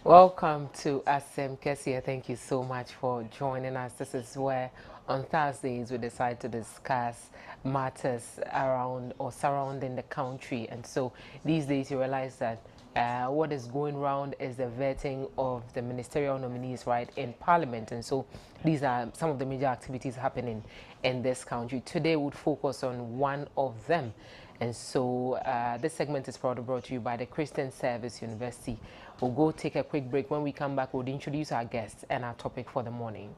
Welcome to 𝗟𝗜𝗩𝗘. Thank you so much for joining us. This is where on Thursdays we decide to discuss matters around or surrounding the country. And so these days you realize that what is going around is the vetting of the ministerial nominees, right, in Parliament. And so these are some of the major activities happening in this country. Today we'll focus on one of them. And so this segment is proudly brought to you by the Christian Service University. We'll go take a quick break. When we come back, we'll introduce our guests and our topic for the morning.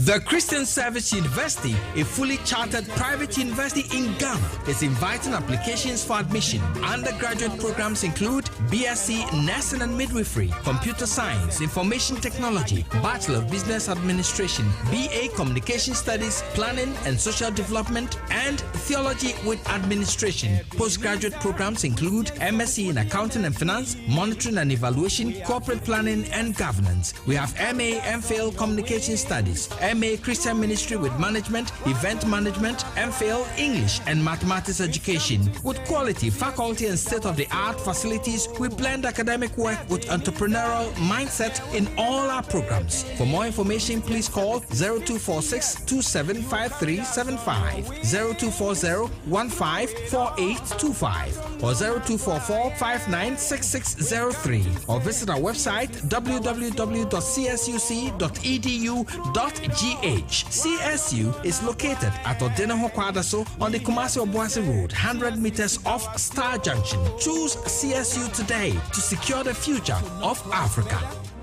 The Christian Service University, a fully chartered private university in Ghana, is inviting applications for admission. Undergraduate programs include BSc Nursing and Midwifery, Computer Science, Information Technology, Bachelor of Business Administration, BA Communication Studies, Planning and Social Development, and Theology with Administration. Postgraduate programs include MSc in Accounting and Finance, Monitoring and Evaluation, Corporate Planning and Governance. We have MA MPhil Communication Studies, MA Christian Ministry with Management, Event Management, MPhil English and Mathematics Education. With quality, faculty and state-of-the-art facilities, we blend academic work with entrepreneurial mindset in all our programs. For more information, please call 0246 275375, 0240 154825, or 0244 596603, or visit our website www.csuc.edu.gh. CSU is located at Odeneho Kwadaso on the Kumasi-Obuasi Road, 100 meters off Star Junction. Choose CSU today to secure the future of Africa.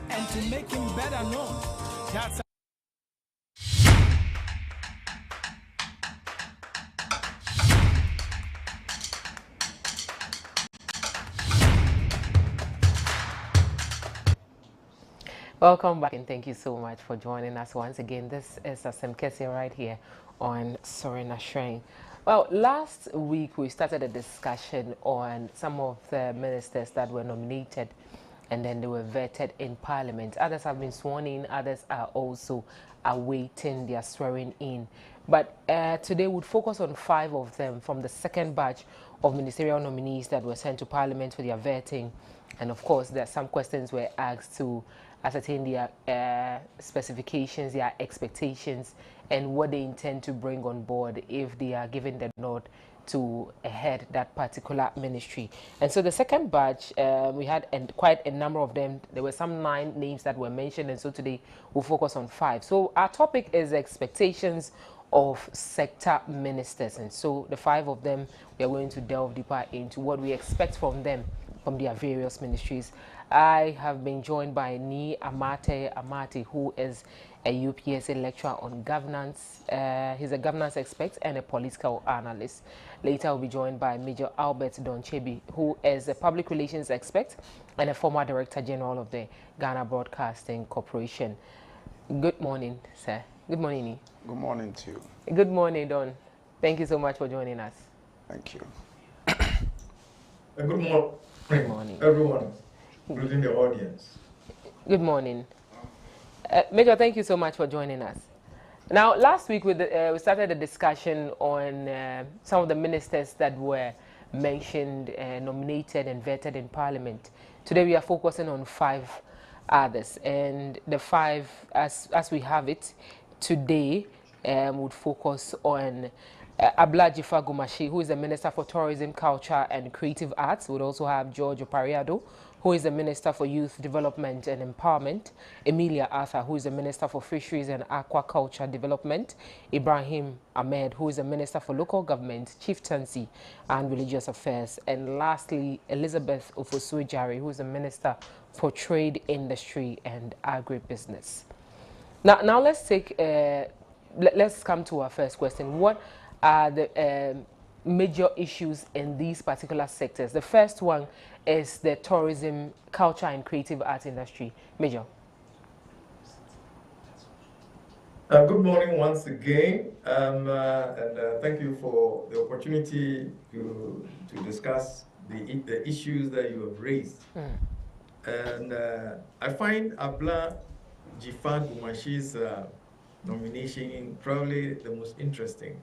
And to make him better known. That's Welcome back and thank you so much for joining us once again. This is 𝗟𝗜𝗩𝗘 right here on Sorena Shrine. Well, last week we started a discussion on some of the ministers that were nominated and then they were vetted in Parliament. Others have been sworn in, others are also awaiting their swearing in. But today we'll focus on 5 of them from the second batch of ministerial nominees that were sent to Parliament for their vetting. And of course, there are some questions were asked to ascertain their specifications, their expectations, and what they intend to bring on board if they are given the nod to head that particular ministry. And so the second batch, we had quite a number of them. There were some 9 names that were mentioned, and so today we'll focus on 5. So our topic is expectations of sector ministers, and so the 5 of them, we are going to delve deeper into what we expect from them from their various ministries. I have been joined by 𝗟𝗜𝗩𝗘, who is a UPSA lecturer on governance. He's a governance expert and a political analyst. Later, I'll be joined by Major Albert Donchebi, who is a public relations expert and a former Director General of the Ghana Broadcasting Corporation. Good morning, sir. Good morning, Ni. Good morning to you. Good morning, Don. Thank you so much for joining us. Thank you. Good morning. Good morning, everyone, including the audience. Good morning. Major, thank you so much for joining us. Now, last week we started a discussion on some of the ministers that were mentioned, nominated and vetted in Parliament. Today we are focusing on 5 others, and the 5, as we have it today, would focus on 𝗟𝗑𝗩𝗘 Gumashi, who is the Minister for Tourism, Culture and Creative Arts. We'll also have George Opariado, who is the Minister for Youth Development and Empowerment. Emilia Arthur, who is the Minister for Fisheries and Aquaculture Development. Ibrahim Ahmed, who is the Minister for Local Government, Chieftaincy and Religious Affairs. And lastly, Elizabeth Ofosu-Jare, who is the Minister for Trade, Industry and Agribusiness. Now let's take, let's come to our first question. What are the major issues in these particular sectors? The first one is the tourism, culture and creative arts industry. Major. Good morning once again, and thank you for the opportunity to discuss the issues that you have raised. And I find 𝗟𝗑𝗩𝗘 Gumashi's nomination probably the most interesting.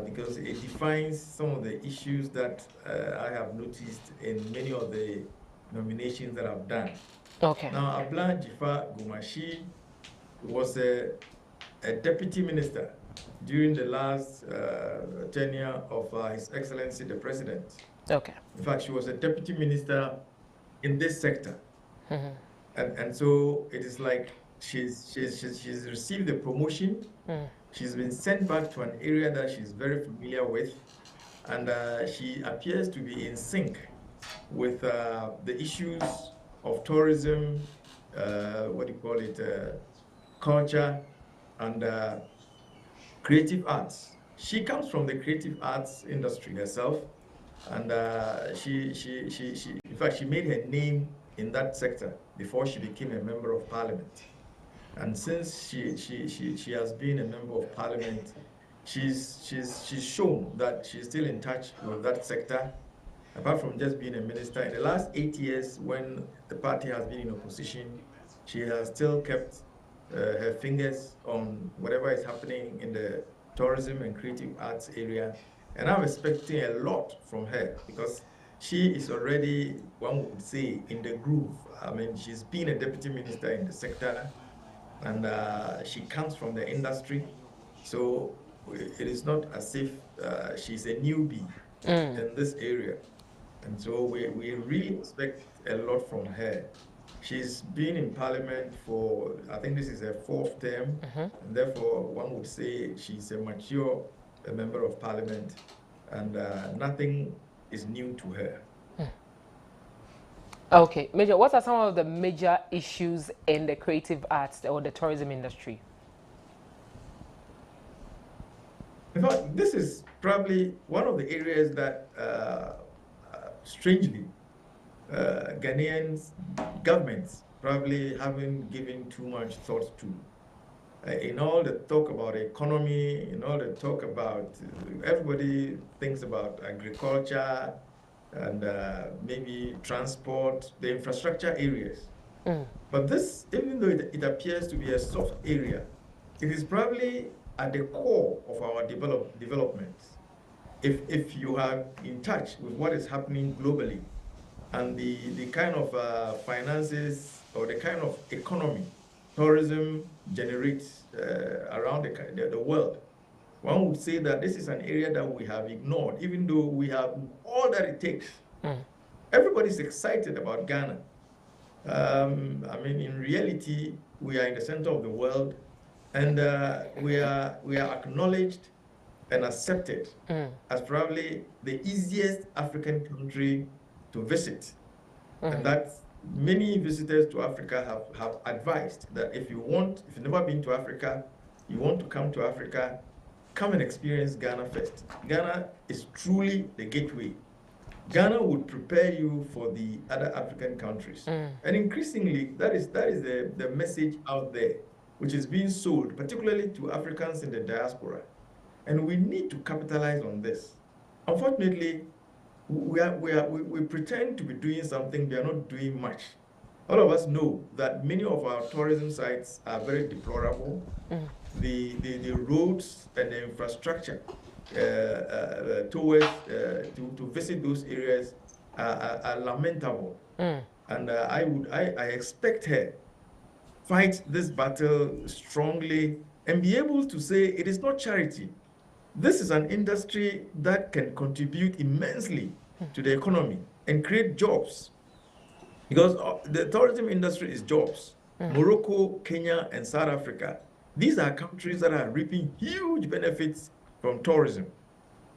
Because it defines some of the issues that I have noticed in many of the nominations that I've done. Okay. Now, Abla Jifa Gumashi was a deputy minister during the last tenure of His Excellency the President. Okay. In fact, she was a deputy minister in this sector. And so it is like she's received the promotion. She's been sent back to an area that she's very familiar with, and she appears to be in sync with the issues of tourism, what do you call it, culture, and creative arts. She comes from the creative arts industry herself, and in fact, she made her name in that sector before she became a member of parliament. And since she has been a member of parliament, she's shown that she's still in touch with that sector. Apart from just being a minister, in the last 8 years when the party has been in opposition, she has still kept her fingers on whatever is happening in the tourism and creative arts area. And I'm expecting a lot from her because she is already, one would say, in the groove. I mean, she's been a deputy minister in the sector, and she comes from the industry. So it is not as if she's a newbie in this area. And so we really expect a lot from her. She's been in parliament for, I think this is her 4th term, and therefore one would say she's a mature member of parliament, and nothing is new to her. Okay, Major, what are some of the major issues in the creative arts or the tourism industry? In fact, this is probably one of the areas that, strangely, Ghanaians, governments probably haven't given too much thought to. In all the talk about economy, in all the talk about, everybody thinks about agriculture and maybe transport, the infrastructure areas. But this, even though it appears to be a soft area, it is probably at the core of our development. If you are in touch with what is happening globally and the kind of finances or the kind of economy tourism generates around the world, one would say that this is an area that we have ignored, even though we have all that it takes. Everybody's excited about Ghana. I mean, in reality, we are in the center of the world, and we are acknowledged and accepted as probably the easiest African country to visit. And that many visitors to Africa have advised that if you've never been to Africa, you want to come to Africa, come and experience Ghana first. Ghana is truly the gateway. Ghana would prepare you for the other African countries. And increasingly, that is the message out there, which is being sold, particularly to Africans in the diaspora. And we need to capitalize on this. Unfortunately, we pretend to be doing something, we are not doing much. All of us know that many of our tourism sites are very deplorable. The roads and the infrastructure towards to visit those areas are lamentable. And I expect her fight this battle strongly and be able to say it is not charity. This is an industry that can contribute immensely to the economy and create jobs. Because the tourism industry is jobs. Morocco, Kenya, and South Africa, these are countries that are reaping huge benefits from tourism.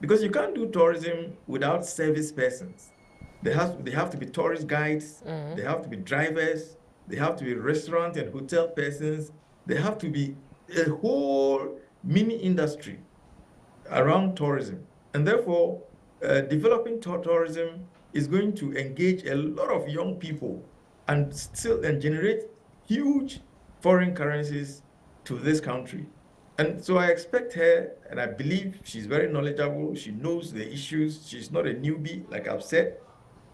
Because you can't do tourism without service persons. They have to be tourist guides, they have to be drivers, they have to be restaurant and hotel persons, they have to be a whole mini industry around tourism. And therefore, developing tourism is going to engage a lot of young people and generate huge foreign currencies to this country. And so I expect her, and I believe she's very knowledgeable, she knows the issues, she's not a newbie, like I've said,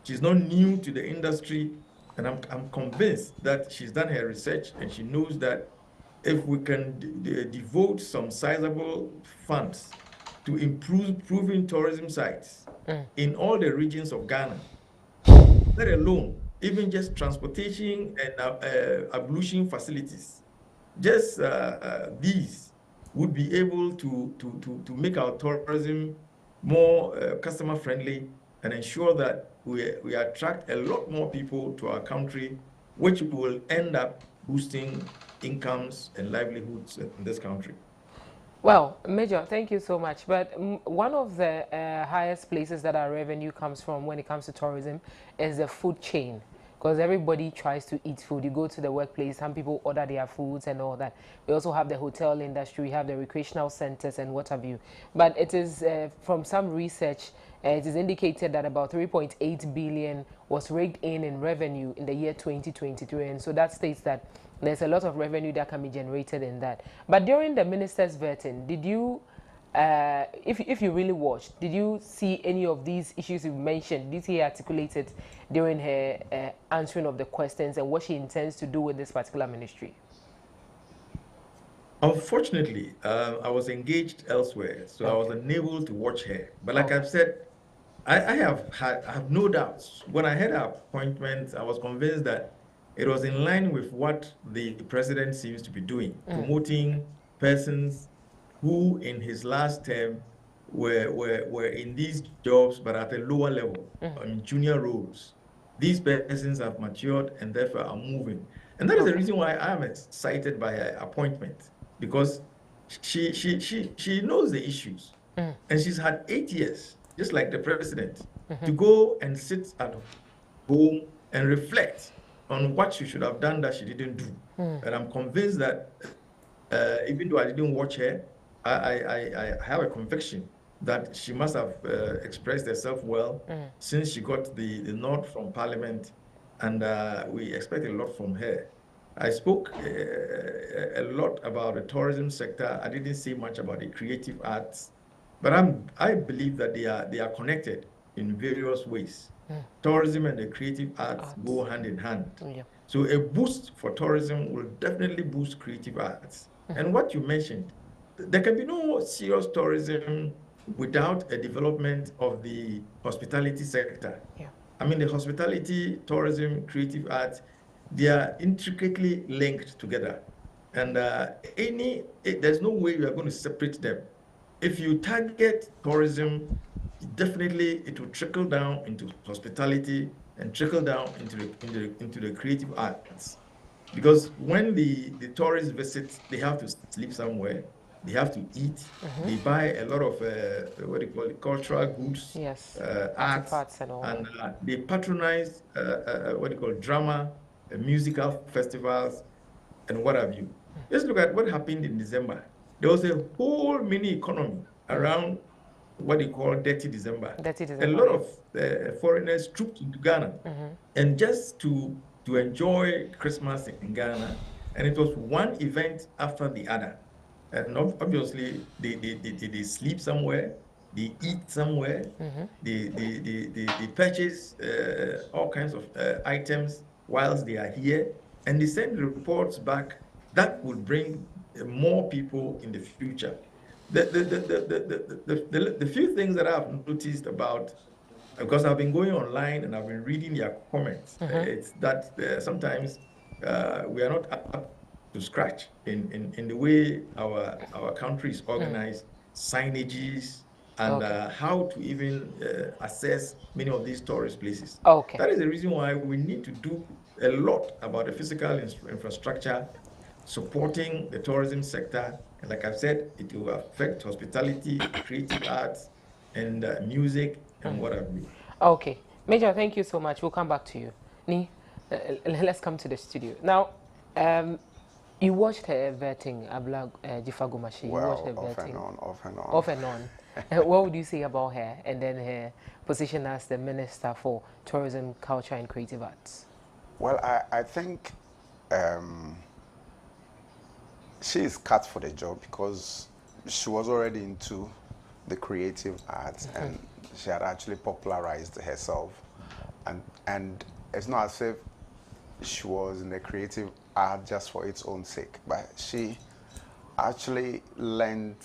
she's not new to the industry, and I'm convinced that she's done her research and she knows that if we can devote some sizable funds to improving tourism sites in all the regions of Ghana, let alone even just transportation and ablution facilities. Just these would be able to make our tourism more customer friendly and ensure that we attract a lot more people to our country, which will end up boosting incomes and livelihoods in this country. Well, Major, thank you so much. But one of the highest places that our revenue comes from when it comes to tourism is the food chain. Because everybody tries to eat food. You go to the workplace, some people order their foods and all that. We also have the hotel industry, we have the recreational centers and what have you. But it is, from some research, it is indicated that about 3.8 billion was raked in revenue in the year 2023. And so that states that there's a lot of revenue that can be generated in that. But during the minister's vetting, did you, if you really watched, did you see any of these issues you mentioned? Did you see her articulated during her answering of the questions and what she intends to do with this particular ministry? Unfortunately, I was engaged elsewhere, so I was unable to watch her. But like I've said, I have no doubts. When I had her appointment, I was convinced that it was in line with what the president seems to be doing, promoting persons who in his last term were in these jobs but at a lower level, in junior roles. These persons have matured and therefore are moving. And that is the reason why I'm excited by her appointment, because she knows the issues. And she's had 8 years, just like the president, to go and sit at home and reflect on what she should have done that she didn't do. And I'm convinced that even though I didn't watch her, I have a conviction that she must have expressed herself well since she got the nod from Parliament, and we expect a lot from her. I spoke a lot about the tourism sector. I didn't say much about the creative arts, but I believe that they are connected in various ways. Tourism and the creative arts go hand in hand. So a boost for tourism will definitely boost creative arts. And what you mentioned, there can be no serious tourism without a development of the hospitality sector. I mean, the hospitality, tourism, creative arts, they are intricately linked together. And there's no way we are going to separate them. If you target tourism, definitely it will trickle down into hospitality and trickle down into the creative arts. Because when the tourists visit, they have to sleep somewhere, they have to eat, they buy a lot of what do you call it, cultural goods, arts, and they patronize what do you call drama, musical festivals, and what have you. Just look at what happened in December. There was a whole mini economy around what they call Dirty December. A lot of foreigners trooped into Ghana, and just to enjoy Christmas in Ghana, and it was one event after the other. And obviously, they sleep somewhere, they eat somewhere, they purchase all kinds of items whilst they are here, and they send reports back that will bring more people in the future. The few things that I've noticed about, because I've been going online and I've been reading their comments, it's that sometimes we are not up to scratch in the way our country is organized, signages, and how to even assess many of these tourist places. That is the reason why we need to do a lot about the physical infrastructure, supporting the tourism sector. And like I've said, it will affect hospitality, creative arts, and music, and what have you. Okay. Major, thank you so much. We'll come back to you. Ni, let's come to the studio. Now, you watched her vetting, Abla Jifagumashi. Well, you watched her off vetting. and on, off and on. Off and on. What would you say about her and then her position as the Minister for Tourism, Culture and Creative Arts? Well, I think she is cut for the job because she was already into the creative arts and she had actually popularized herself. And it's not as if she was in the creative art just for its own sake, but she actually learned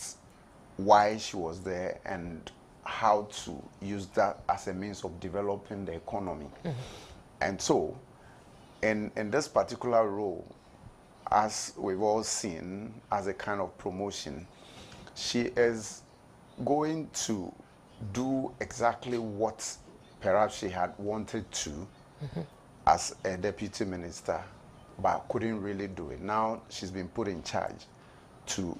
why she was there and how to use that as a means of developing the economy. And so in this particular role, as we've all seen, as a kind of promotion, she is going to do exactly what perhaps she had wanted to as a deputy minister, but couldn't really do it. Now she's been put in charge to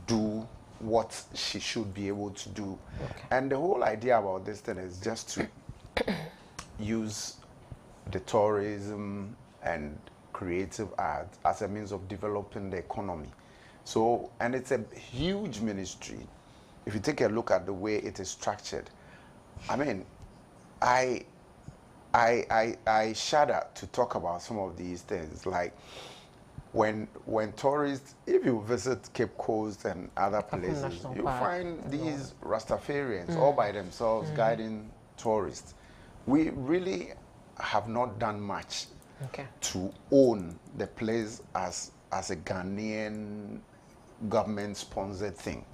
do what she should be able to do. And the whole idea about this thing is just to use the tourism and creative art as a means of developing the economy. So, and it's a huge ministry. If you take a look at the way it is structured, I mean, I shudder to talk about some of these things. Like when tourists, if you visit Cape Coast and other places, you find these Rastafarians all by themselves guiding tourists. We really have not done much to own the place as a Ghanaian government-sponsored thing.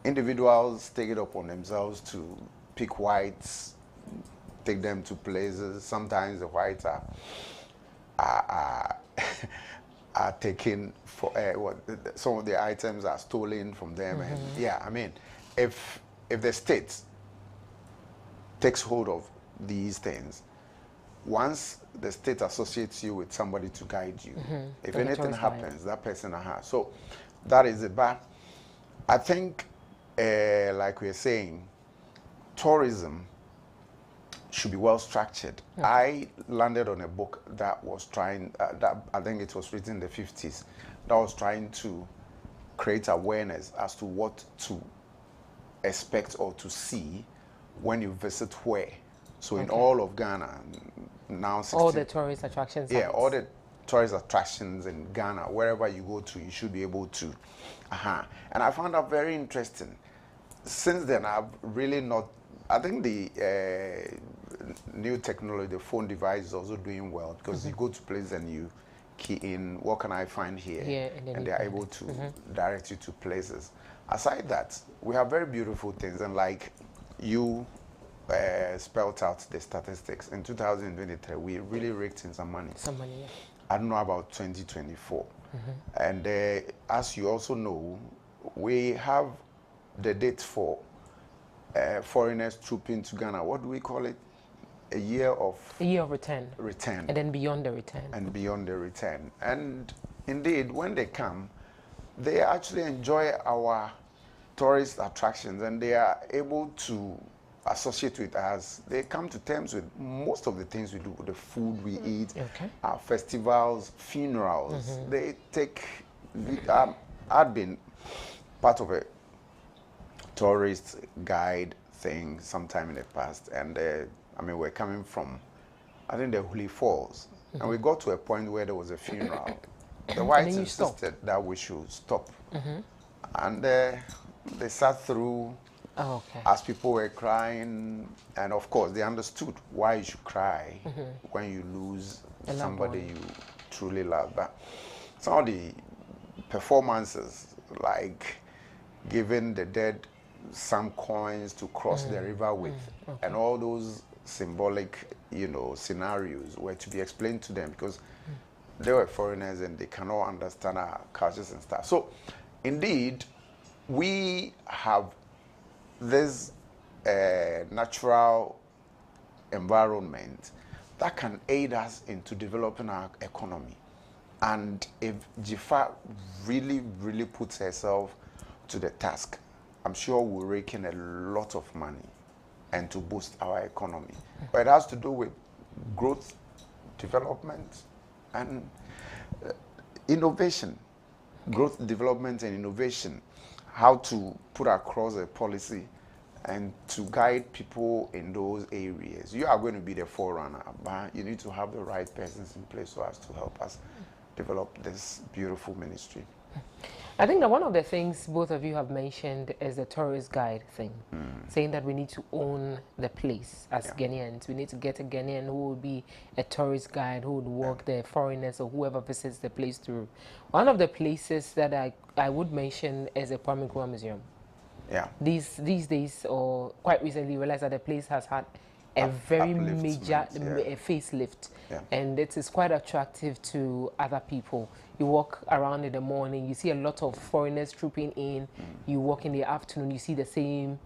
Individuals take it upon themselves to pick whites, take them to places. Sometimes the whites are taken for some of the items are stolen from them. And yeah, I mean, if the state takes hold of these things, once the state associates you with somebody to guide you, if anything happens, that person so that is it. But I think, like we're saying, tourism should be well structured. I landed on a book that was trying, that I think it was written in the 50s, that was trying to create awareness as to what to expect or to see when you visit where. So in all of Ghana, now 16, all the tourist attractions. Yeah, all the tourist attractions in Ghana, wherever you go to, you should be able to. And I found that very interesting. Since then, I've really not, I think the new technology, the phone device is also doing well, because you go to places and you key in, what can I find here? And they're able to direct you to places. Aside that, we have very beautiful things, and like you spelled out the statistics. In 2023, we really raked in some money. I don't know about 2024. And as you also know, we have the date for foreigners trooping to Ghana. What do we call it? A year of return. And then beyond the return. And beyond the return. And indeed, when they come, they actually enjoy our tourist attractions, and they are able to associate with us. They come to terms with most of the things we do, the food we eat, our festivals, funerals. They take, I've been part of a tourist guide thing sometime in the past, and I mean, we're coming from, I think, the Holy Falls, and we got to a point where there was a funeral. The whites insisted that we should stop, and they sat through as people were crying, and of course they understood why you should cry when you lose somebody you truly love. But some of the performances, like giving the dead some coins to cross the river with, and all those symbolic, scenarios were to be explained to them, because they were foreigners and they cannot understand our cultures and stuff. So indeed, we have this natural environment that can aid us into developing our economy. And if GIFA really, really puts herself to the task, I'm sure we'll rake in a lot of money and to boost our economy. But it has to do with growth, development, and innovation. Growth, development, and innovation. How to put across a policy and to guide people in those areas. You are going to be the forerunner, but you need to have the right persons in place so as to help us develop this beautiful ministry. I think that one of the things both of you have mentioned is the tourist guide thing, saying that we need to own the place as Ghanaians. We need to get a Ghanaian who will be a tourist guide, who would walk the foreigners or whoever visits the place through. One of the places that I would mention is the Kwame Nkrumah Museum. These days, or quite recently, realized that the place has had a very upliftment, major yeah. facelift, Yeah. and it is quite attractive to other people. You walk around in the morning, you see a lot of foreigners trooping in. You walk in the afternoon, you see the same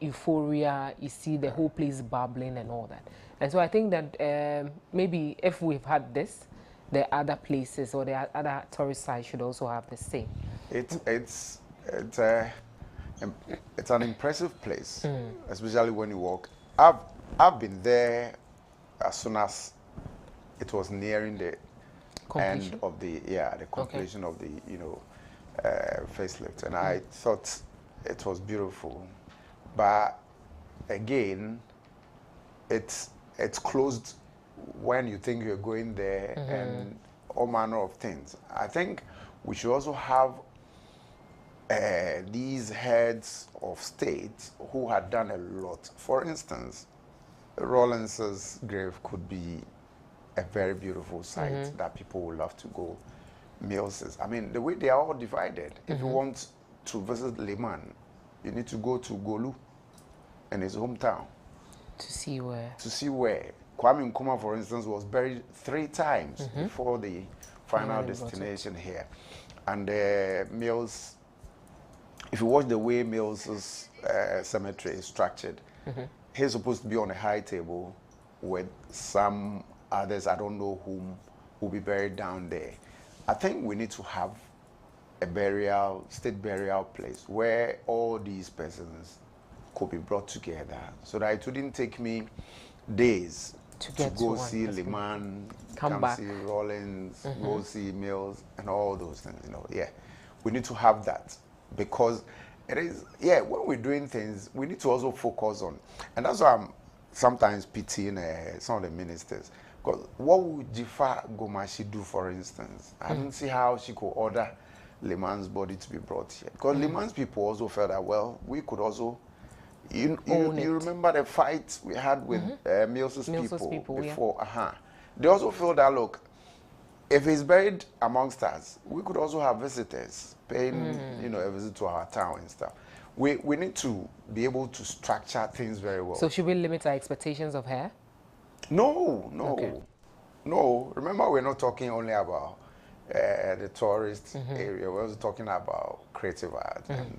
euphoria, you see the whole place bubbling and all that. And so I think that maybe if we've had this, the other places or the other tourist sites should also have the same. It's an impressive place, especially when you walk. I've been there as soon as it was nearing the Completion? end of the completion of the facelift, and I thought it was beautiful, but again, it's closed when you think you're going there, and all manner of things. I think we should also have these heads of state who had done a lot. For instance, Rawlins's grave could be a very beautiful site that people would love to go. Mills's, I mean, the way they are all divided. If you want to visit Liman, you need to go to Golu and his hometown. To see where? To see where. Kwame Nkrumah, for instance, was buried 3 times before the final destination here. And Mills, if you watch the way Mills's cemetery is structured, he's supposed to be on a high table with some others, I don't know whom, will be buried down there. I think we need to have a state burial place where all these persons could be brought together, so that it wouldn't take me days to go see Liman, come see Rawlins, go see Mills, and all those things. Yeah, we need to have that, because it is, when we're doing things, we need to also focus on, and that's why I'm sometimes pitying some of the ministers. Because what would Jifa Gomashi do, for instance? I don't see how she could order Liman's body to be brought here. Because Liman's people also felt that, well, we could also, you remember the fight we had with Mills's people before? Yeah. They also feel that, look, if he's buried amongst us, we could also have visitors paying, a visit to our town and stuff. We need to be able to structure things very well. So should we limit our expectations of her? No. Okay. No. Remember, we're not talking only about the tourist area. We're also talking about creative art and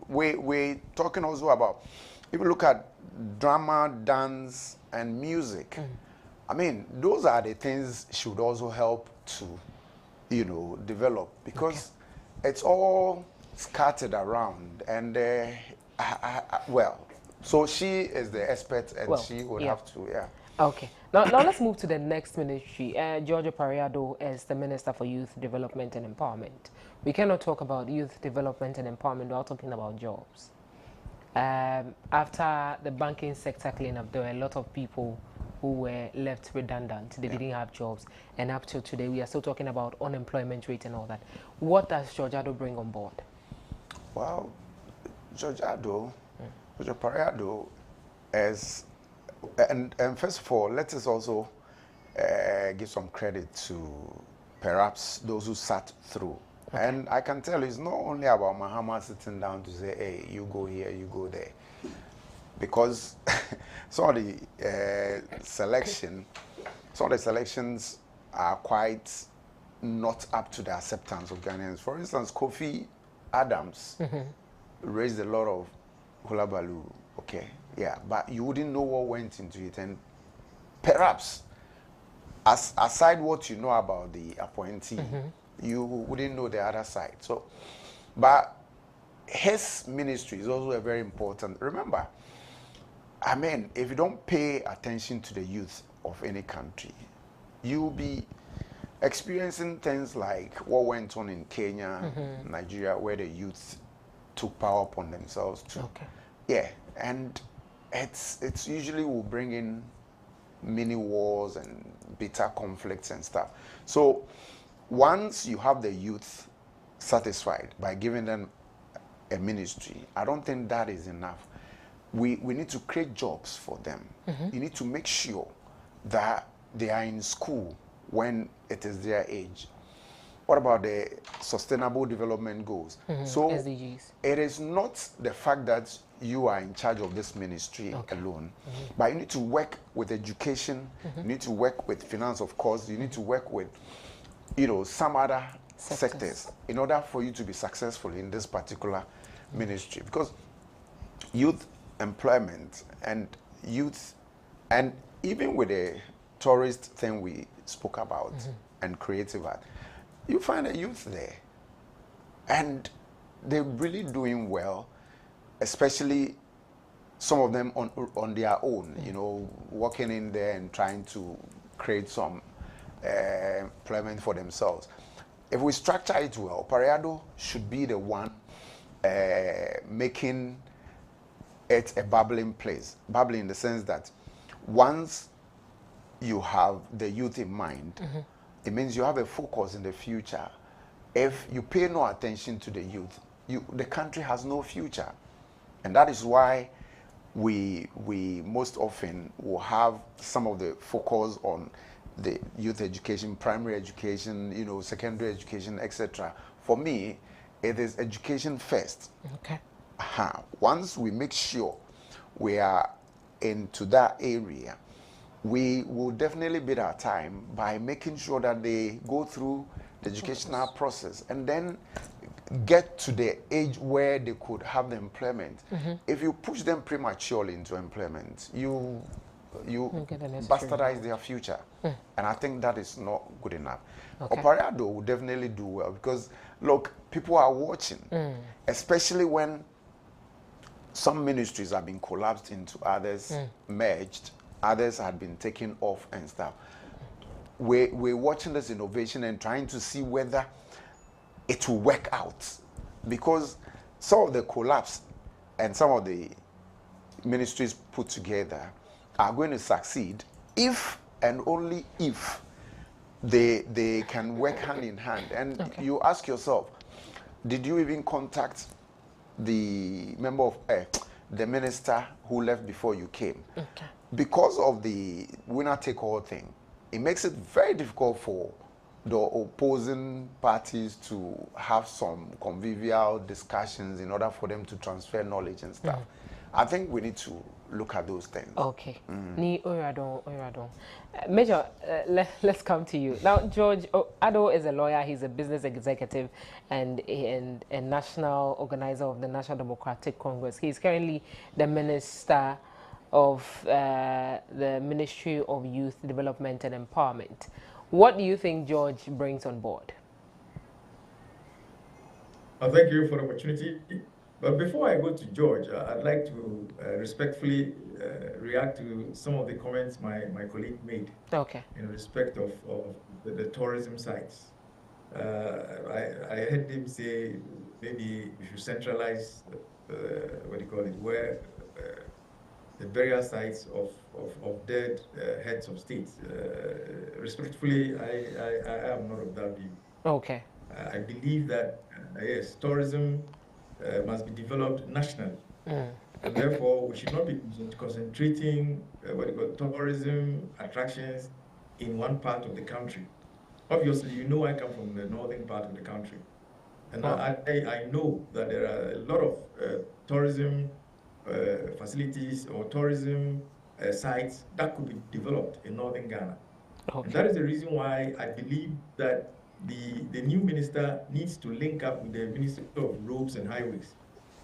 we're talking also about, if you look at drama, dance, and music. I mean, those are the things should also help to, develop, because it's all scattered around, and so she is the expert, and she would have to, Okay. Now let's move to the next ministry. Georgia Parriado is the Minister for Youth Development and Empowerment. We cannot talk about youth development and empowerment without talking about jobs. After the banking sector cleanup, there were a lot of people who were left redundant. They didn't have jobs. And up till today, we are still talking about unemployment rate and all that. What does Georgia bring on board? Well, Georgia Parriado is, and first of all, let us also give some credit to perhaps those who sat through. And I can tell you, it's not only about Mahama sitting down to say, hey, you go here, you go there. Because some of the selections are quite not up to the acceptance of Ghanaians. For instance, Kofi Adams raised a lot of hula baloo, but you wouldn't know what went into it, and perhaps, aside what you know about the appointee, you wouldn't know the other side. So, but his ministry is also a very important. Remember, I mean, if you don't pay attention to the youth of any country, you'll be experiencing things like what went on in Kenya, Nigeria, where the youth took power upon themselves too. And it's usually will bring in mini wars and bitter conflicts and stuff. So once you have the youth satisfied by giving them a ministry, I don't think that is enough. We need to create jobs for them. You need to make sure that they are in school when it is their age. What about the Sustainable Development Goals? So SDGs. it is not the fact that you are in charge of this ministry alone, but you need to work with education, you need to work with finance, of course, you need to work with, some other sectors in order for you to be successful in this particular ministry. Because youth employment and youth, and even with the tourist thing we spoke about and creative art, you find a youth there and they're really doing well, especially some of them on their own, working in there and trying to create some employment for themselves. If we structure it well, Pareado should be the one making it a bubbling place. Bubbling in the sense that once you have the youth in mind, it means you have a focus in the future. If you pay no attention to the youth, the country has no future. And that is why we most often will have some of the focus on the youth education, primary education, secondary education, etc. For me, it is education first. Okay. Once we make sure we are into that area, we will definitely bid our time by making sure that they go through the educational process and then get to the age where they could have the employment. If you push them prematurely into employment, you bastardize their future. And I think that is not good enough. Opereado will definitely do well because, look, people are watching, especially when some ministries have been collapsed into others, merged, others had been taken off and stuff. We're watching this innovation and trying to see whether it will work out, because some of the collapse and some of the ministries put together are going to succeed if and only if they can work hand in hand. And you ask yourself, did you even contact the member of the minister who left before you came? Because of the winner take all thing, it makes it very difficult for the opposing parties to have some convivial discussions in order for them to transfer knowledge and stuff. I think we need to look at those things. Okay. Ni Oyradon. Major, let's come to you. Now, George Ado is a lawyer, he's a business executive and a national organizer of the National Democratic Congress. He's currently the Minister of the Ministry of Youth Development and Empowerment. What do you think George brings on board? Thank you for the opportunity. But before I go to George, I'd like to respectfully react to some of the comments my colleague made in respect of the tourism sites. I heard him say maybe we should centralize, where the burial sites of dead heads of states. Respectfully, I am not of that view. Okay. I believe that, yes, tourism must be developed nationally. And therefore, we should not be concentrating tourism attractions in one part of the country. Obviously, I come from the northern part of the country. And I know that there are a lot of tourism facilities or tourism sites that could be developed in northern Ghana. And that is the reason why I believe that the new minister needs to link up with the Minister of Roads and Highways,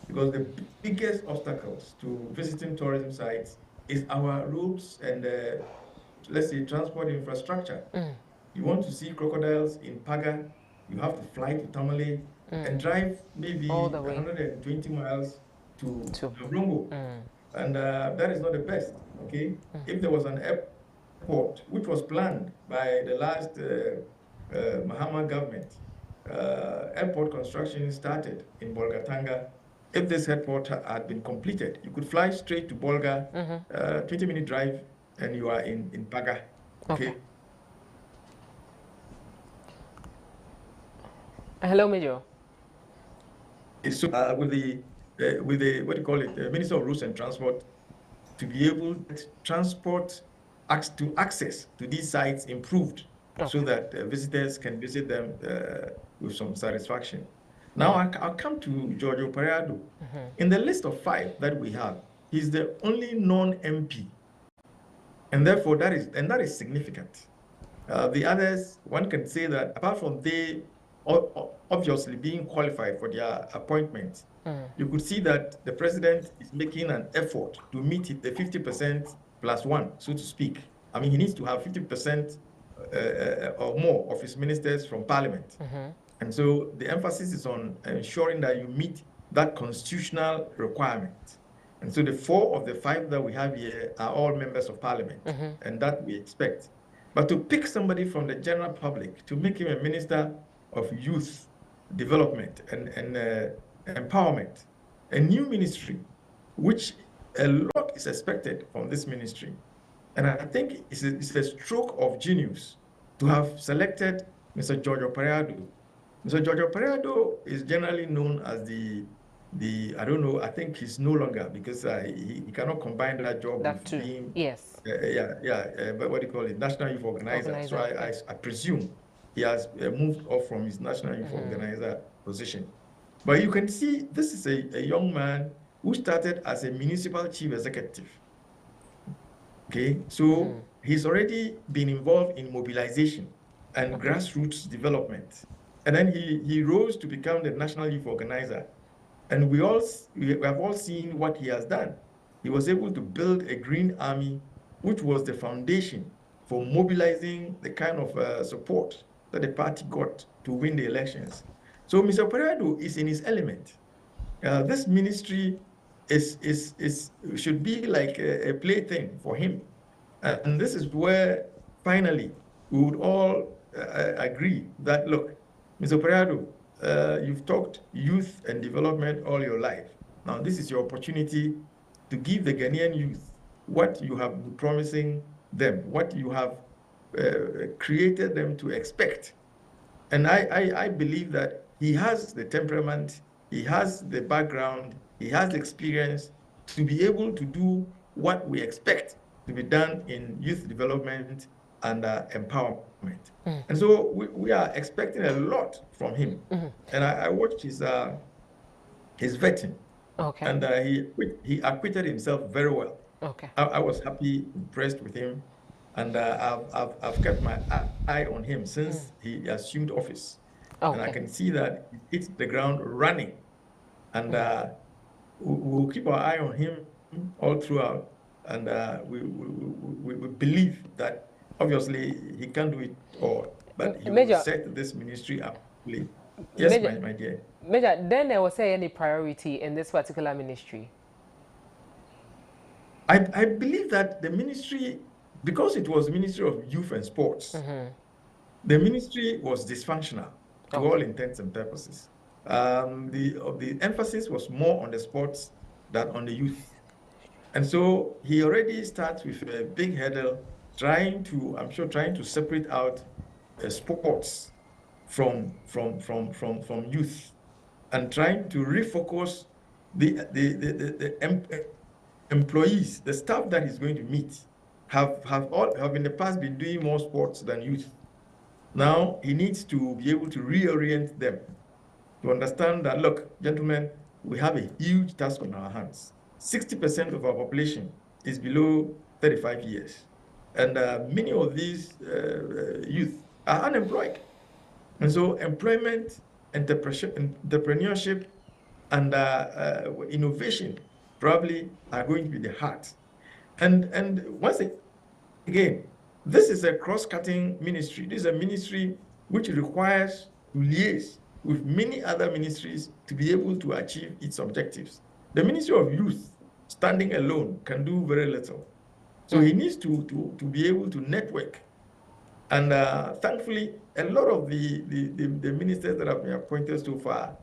because the biggest obstacles to visiting tourism sites is our roads and let's say transport infrastructure. You want to see crocodiles in Paga, you have to fly to Tamale and drive maybe 120 miles to Rongo. And that is not the best, okay? If there was an airport, which was planned by the last Mahama government, airport construction started in Bolgatanga. If this airport had been completed, you could fly straight to Bolga, 20-minute drive, and you are in Paga, okay? Hello, Major. So with the Minister of Roads and Transport, to be able to transport to access to these sites improved, so that visitors can visit them with some satisfaction. Now I'll come to 𝗟𝗑𝗩𝗘. In the list of 5 that we have, he's the only non-MP, and therefore that is significant. The others, one can say that apart from they obviously being qualified for their appointment, you could see that the president is making an effort to meet the 50% plus 1, so to speak. I mean, he needs to have 50% or more of his ministers from parliament. And so the emphasis is on ensuring that you meet that constitutional requirement. And so the 4 of the 5 that we have here are all members of parliament, and that we expect. But to pick somebody from the general public, to make him a minister of youth development and empowerment, a new ministry, which a lot is expected from this ministry. And I think it's a stroke of genius to have selected Mr. 𝗟𝗩𝗘𝗑. Mr. 𝗟𝗩𝗘𝗑 is generally known as the I don't know, I think he's no longer, because he cannot combine that job with being, yes, but what do you call it, National Youth Organizer. So I presume he has moved off from his National Youth Organizer position. But you can see this is a young man who started as a municipal chief executive. Okay, so he's already been involved in mobilization and grassroots development. And then he rose to become the National Youth Organizer. And we have all seen what he has done. He was able to build a green army, which was the foundation for mobilizing the kind of support that the party got to win the elections. So Mr. 𝗟𝗩𝗘 is in his element. This ministry should be like a plaything for him. And this is where, finally, we would all agree that, look, Mr. 𝗟𝗩𝗘, you've talked youth and development all your life. Now, this is your opportunity to give the Ghanaian youth what you have been promising them, what you have created them to expect. And I believe that he has the temperament, he has the background, he has the experience to be able to do what we expect to be done in youth development and empowerment. And so we are expecting a lot from him. And I watched his vetting. Okay. And he acquitted himself very well. Okay. I was happy, impressed with him. And I've kept my eye on him since he assumed office. Okay. And I can see that he hit the ground running. And we'll keep our eye on him all throughout. And we believe that obviously he can't do it all, but he will set this ministry up. Yes, Major, my dear. Major, then there was any priority in this particular ministry? I believe that the ministry, because it was Ministry of Youth and Sports, the ministry was dysfunctional to all intents and purposes. The emphasis was more on the sports than on the youth. And so he already starts with a big hurdle, trying to separate out sports from youth, and trying to refocus the employees, the staff that he's going to meet, have in the past been doing more sports than youth. Now he needs to be able to reorient them to understand that, look, gentlemen, we have a huge task on our hands. 60% of our population is below 35 years. And many of these youth are unemployed. And so employment, entrepreneurship, and innovation probably are going to be the heart. And once again, this is a cross-cutting ministry. This is a ministry which requires to liaise with many other ministries to be able to achieve its objectives. The Ministry of Youth, standing alone, can do very little. So he needs to be able to network. And thankfully, a lot of the ministers that have been appointed so far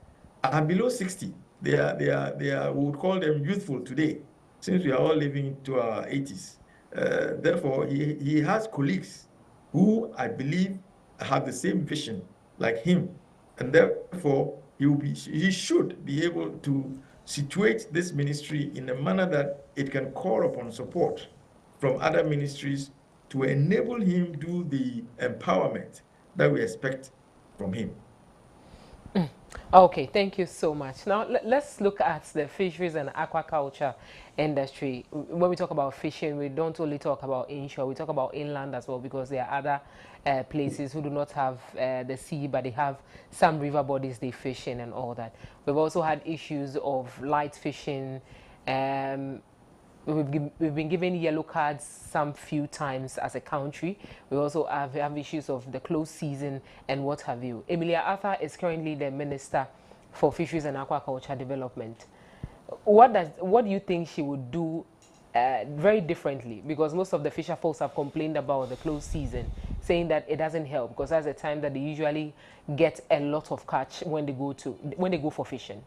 are below 60. They are we would call them youthful today, since we are all living into our 80s. Therefore, he has colleagues who I believe have the same vision like him. And therefore, he should be able to situate this ministry in a manner that it can call upon support from other ministries to enable him do the empowerment that we expect from him. Okay, thank you so much. Now let's look at the fisheries and aquaculture industry. When we talk about fishing, we don't only talk about inshore, we talk about inland as well, because there are other places who do not have the sea, but they have some river bodies they fish in and all that. We've also had issues of light fishing. We've been given yellow cards some few times as a country. We also have issues of the closed season and what have you. Emilia Arthur is currently the Minister for Fisheries and Aquaculture Development. What do you think she would do very differently? Because most of the fisher folks have complained about the closed season, saying that it doesn't help because that's the time that they usually get a lot of catch when they go for fishing.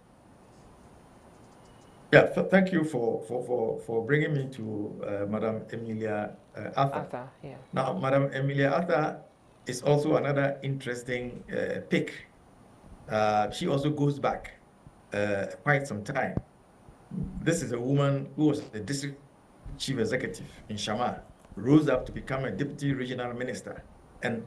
Yeah, thank you for bringing me to Madam Emilia Arthur. Yeah. Now, Madam Emilia Arthur is also another interesting pick. She also goes back quite some time. This is a woman who was the district chief executive in Shama, rose up to become a deputy regional minister, and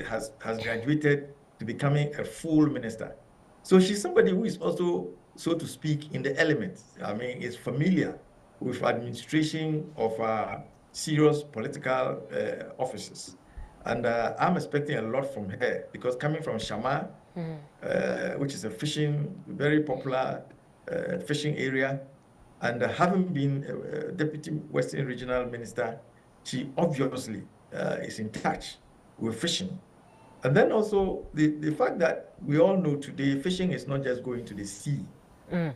has graduated to becoming a full minister. So she's somebody who is also, so to speak, in the element. I mean, is familiar with administration of serious political offices. And I'm expecting a lot from her, because coming from Shama, which is a very popular fishing area, and having been Deputy Western Regional Minister, she obviously is in touch with fishing. And then also the fact that we all know today, fishing is not just going to the sea.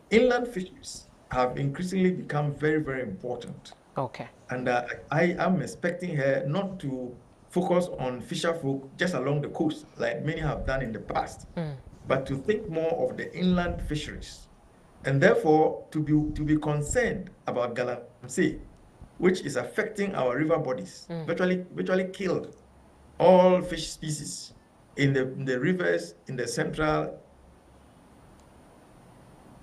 Inland fisheries have increasingly become very, very important. Okay. And I am expecting her not to focus on fisher folk just along the coast, like many have done in the past, but to think more of the inland fisheries. And therefore, to be concerned about galamsey, which is affecting our river bodies, virtually killed all fish species in the rivers in the central,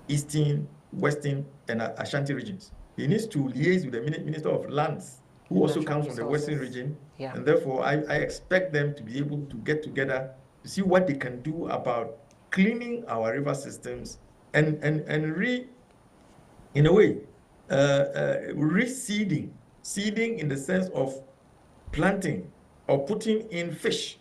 eastern, western, and Ashanti regions. He needs to liaise with the Minister of Lands, who also comes from the western region. Yeah. And therefore, I expect them to be able to get together to see what they can do about cleaning our river systems and in a way, reseeding. Seeding in the sense of planting or putting in fish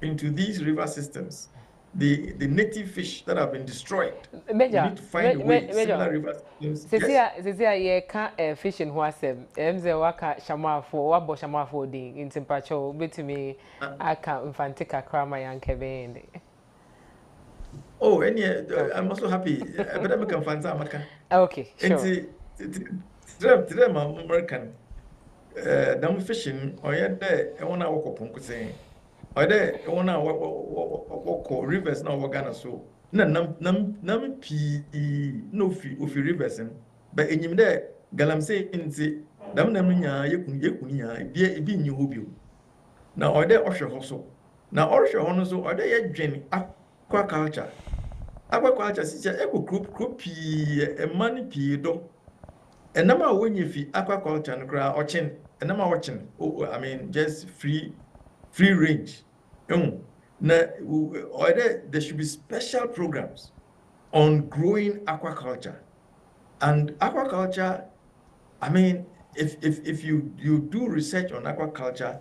into these river systems. The native fish that have been destroyed. Major, we need to find a way. Similar river systems. Yes. Fishing who asem. Emze waka shamafo, wabo shamafo ding in temperature. Betumi aka infantika krama yankebende. Oh, and yeah, I'm also happy. But I'm a fan. Okay, sure. Today, my American. Dam fishing, or yet there, I want to walk up saying, or there, I want to walk rivers now, Wagana so. Nam no fee of rivers, but in him there, Galamsey in the Dam Namina, Yakunia, be new hobby. Now, are there offshore also? Now, offshore also, are there yet aquaculture? Aquaculture is a eco group, a money do. And number when you feel aquaculture and crowd watching, and number watching, I mean, just free range. Now, or there should be special programs on growing aquaculture. And aquaculture, I mean, if you do research on aquaculture,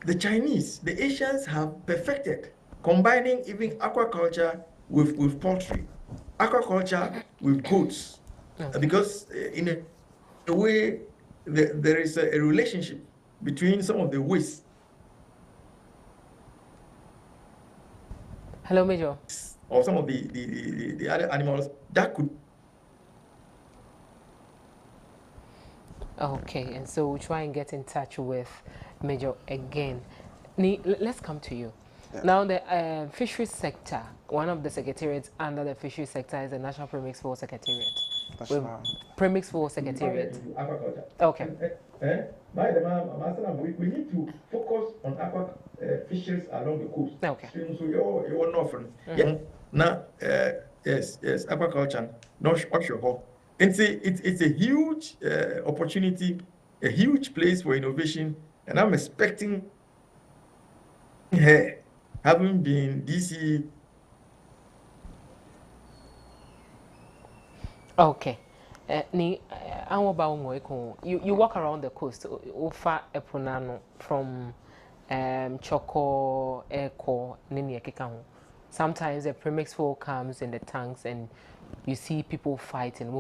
the Chinese, the Asians have perfected combining even aquaculture with poultry, aquaculture with goats, because in a way there is a relationship between some of the waste. Hello, Major. Or some of the other animals that could. Okay, and so we'll try and get in touch with Major again. Let's come to you. Yeah. Now, the fisheries sector, one of the secretariats under the fisheries sector is the National Premix for Secretariat. Premix for Secretariat. Okay. We need to focus on fisheries along the coast. Okay. So you're northern. Yeah. Now, yes, aquaculture, not offshore. It's a huge opportunity, a huge place for innovation, and I'm expecting her, having been DC Okay. You walk around the coast, Ufa Epunano from Choco, Echo, Nini Kikaho. Sometimes the premix flow comes in the tanks and you see people fighting.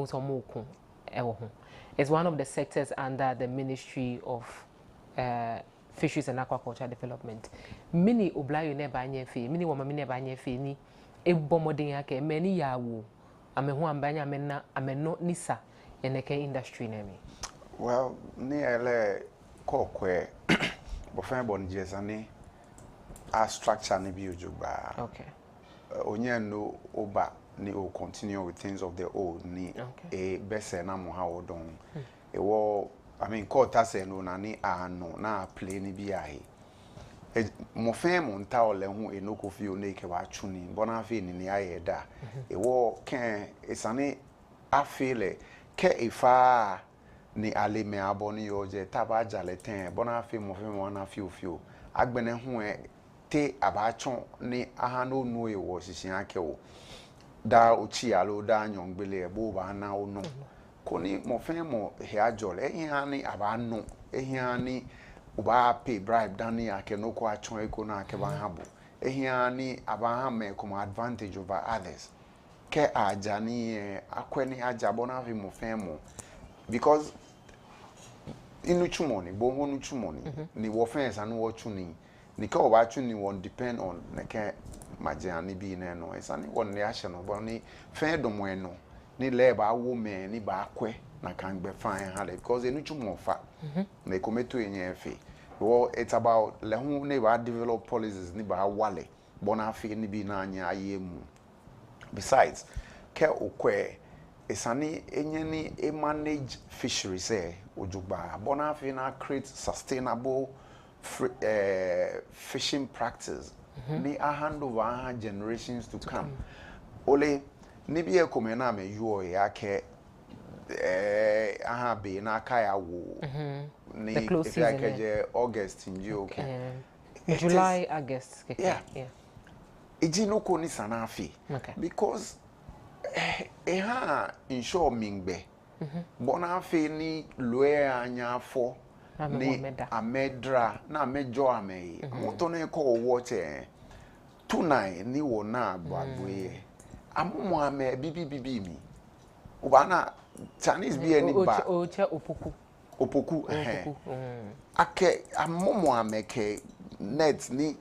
It's one of the sectors under the Ministry of Fisheries and Aquaculture Development. Mini oblayo ne banye fe, mini wama mini banye fe ni ebomodin yake many yawo. Amehu ambanya ameno nisa yeneke industry nemi. Well, ni ele kokwe bofen bon jesani a structure ni bi ojuba. Okay. Onye no oba ni o continue with things of the old ni e bese na mo ha odon. E wo I mean kota se no na ni ano na play ni bi ahi. Mo fen mo nta ole hu enoko fi o na ke wa twuni bona fe ni ayeda. E wo ken esane afele ke ifa ni ale me aboni yoje taba jale ten bona fe mo na fio agbene hu te abachon ni ahano nu e wo sisi ake wo da ochi alo da nyongbele ebo ba na onu koni mo fe mo he ajole ehia ni abanu ehia ni uba pay bribe dani ake no ko achon eko na ake ba habo ehia ni abaha me come advantage over others ke ajani akweni ajabona vi mo fe mo because inu chumoni bo honu chumoni ni wo fence anu wo chuni ni ka oba chuni won depend on na ke majani bi na no esani won ne ahye no bo ni fe domo eno ni leba wo me ni ba akwe na kan gbe fan ha le because inu chumo fa na kometo enye efe wo it's about le hu ne ba develop policies ni ba wale bona afi ni bi na anya ayemu besides ke okwe esani enyeni e manage fisheries ojugba bona afi na create sustainable fishing practice ni a hand over generations to come ole ni bi e komena me yuo ya ke aha be na aka ya wo ni if I keje August in you okay July August yeah ejino ko ni sanafi because ha insure mingbe bona afi ni loe anya afọ ni amedra na amejo amei moto na ko watch tunai ni wo na agbagboye amumu ame bibi mi ubana Chinese bi eni ba oche opoku ake amumu ame ke net ni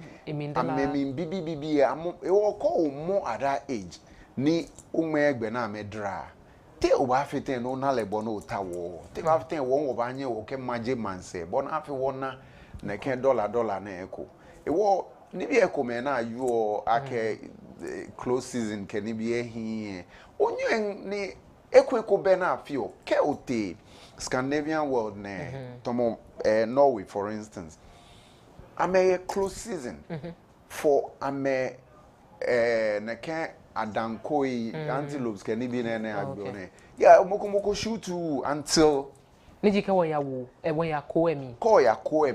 amemi bibi amu e wo ko mo at that age ni umegbe na amedra te o ba fete no na lebo no tawo te ba fete won wo ba nye wo ke maje manse bo na afi wona na ke dollar na eko e wo ni bi eko me na you ake close season ke ni bi ehi onye ni eko be na afio ke ote Scandinavian world ne tomo Norway for instance ame close season for ame na ke adankoi antelopes can be na agbone yeah moko shoot until nijike won ya wo won ya ko emi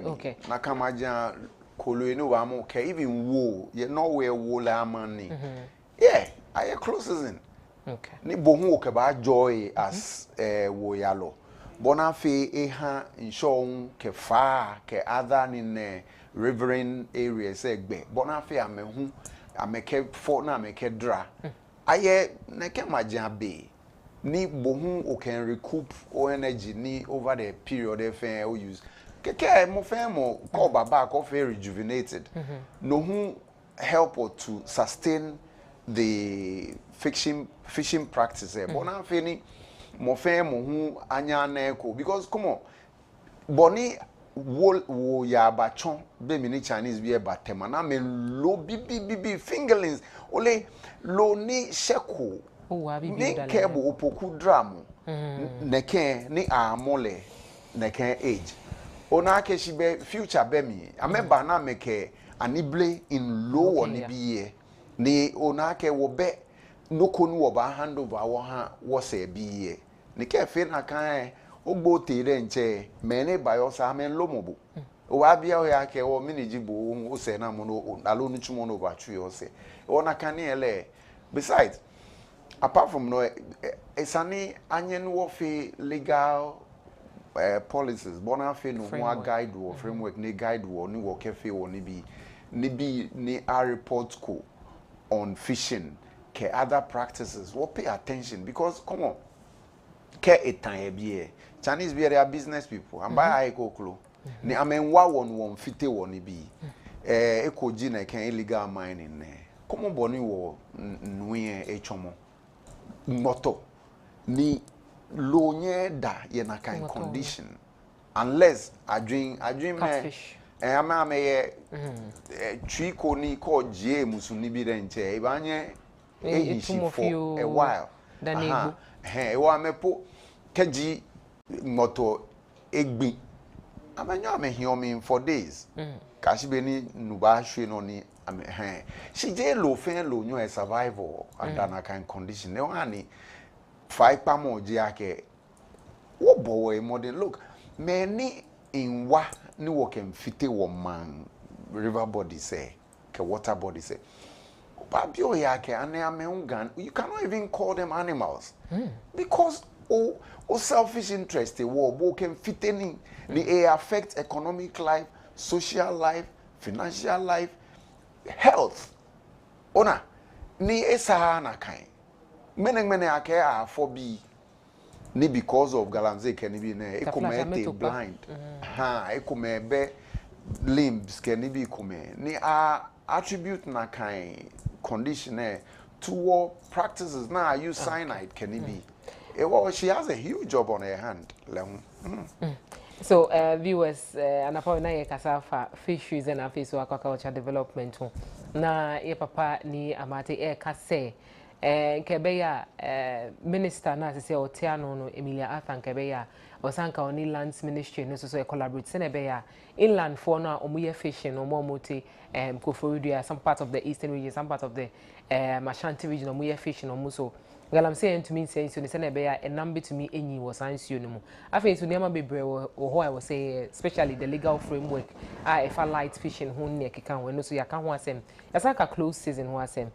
okay na kamaja kolo enu wa mo ke even wo ye no we wo la mani yeah I close season okay ni bohu o ke ba joy as wo yalo bona fe eha inshon ke fa ke other in riverine areas egbe bona fe amehu ameke for na ameke dra aye neke majabe ni bohu o can recoup o energy ni over the period if o use keke mo fe mo ko baba ko fe rejuvenated no hu help or to sustain the fishing practice but na fe ni mo fe mo hu anya na eko because come on boni wo ya bachon be mini Chinese be batema na me lo bibi fingerlings ole lo ni sheko ni kebo opoku drum neke ni amole neke age ona ke shi be future be mi ameba na meke anible in low on biye ni ona ke wo be nokonu wo ba hand over wo ha wo se biye ni ke fe na kan ogbo tere nche mene bayo sa men lomobo o abia o ya ke o miniji bo o se na mo no alonu chumo no ba twu yo se o na kan ele besides apart from no it's any onion warfare legal policies bona fe no one guide or framework ni guide or ni work fe or ni bi ni a report ko on fishing ke other practices what pay attention because come on ke etan be Chinese be their business people and buy I go klo ni amenwa won fite won bi ekoji na kan illegal mining ne come boni wo nwe echomo moto ni lo nye da ye na kind condition unless adwin me ama me twi ko ni ko je musuni bi renche e ba nye for a while e wa mepo keji moto egbi amanya me hiomi for days kashibe ni nuba hwe no ni she je lo fen lo nyo a survival under na kind condition ne wa ni five pamo jiake wo boy modern look many in wa ni wo can fit wo man river body say ke water body say babio yake ane amengan you cannot even call them animals because selfish interest wo can fit any they affect economic life, social life, financial life, health ona ni esa na kan many ake are for be ni because of galamze can be na ekomete blind ekomebe limbs can be come ni attribute na kind condition to practices now use cyanide can be well she has a huge job on her hand So viewers anapo na ye kasa fa fisheries and aquaculture development na ye papa ni amate kase Kebeya minister na se Otiano no Emilia Arthur Kebeya osanka oni lands ministry no so collaborate senebeya inland for na omuye fishing no more moti Koforidua some part of the eastern region some part of the Ashanti region omuye fishing omuso galam say to me say so ni senebeya a number to me enyi was answer no mu afi so niam bebre wo I was say especially the legal framework if I light fishing ho ne keka ho no so yaka ho asem yasaka close season ho asem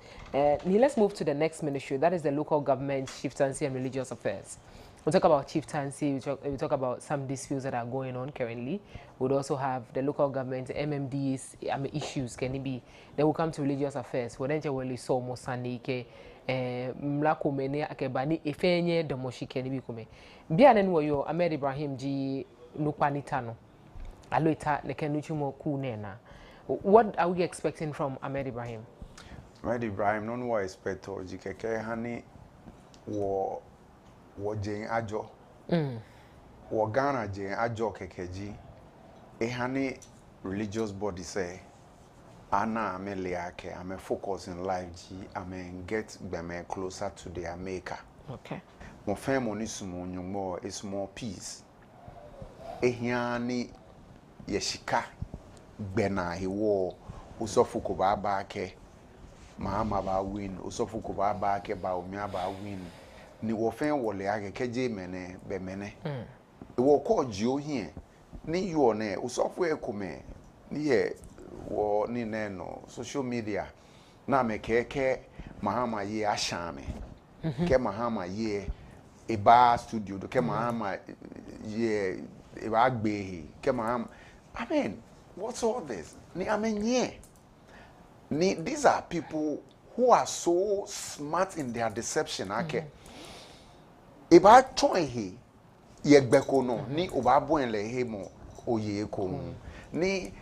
let's move to the next ministry, that is the local government, chieftaincy and religious affairs. We'll talk about chieftaincy, we talk about some disputes that are going on currently. We'll also have the local government, MMDs, issues, can it be? Then we'll come to religious affairs. We'll then really so Mosanike, Mlako Mene, Akebani, Efenye, Domoshi, can it be come? Bianen wo yo, Ahmed Ibrahim G. Nupanitano, Aloita, Nekenuchimo Kunena. What are we expecting from Ahmed Ibrahim? Ahmed Ibrahim non wa expect o jikeke hani wo jen ajo wo Ghana jen ajo kekeji e hani religious body say ana ameliake ame focus in life ji ame get beme closer to their maker. Okay, mo femo ni sumo nyumo is more peace e hiani yeshika gbena hewo usofuko baba ke Mahama ba win osofuko ba ba ke ba omia ba win ni wo fen wole age keje mene be mene wo ko jio hie ni yo ne osofu ekome ni ye wo ni no social media na me keke Mahama ye ashame ke Mahama ye eba studio ke Mahama ye eba gbehi ke Mahama I mean what's all this ni amenye. These are people who are so smart in their deception. Okay. If I join he, yegbeko no ni obabo enle he mo oye ko ni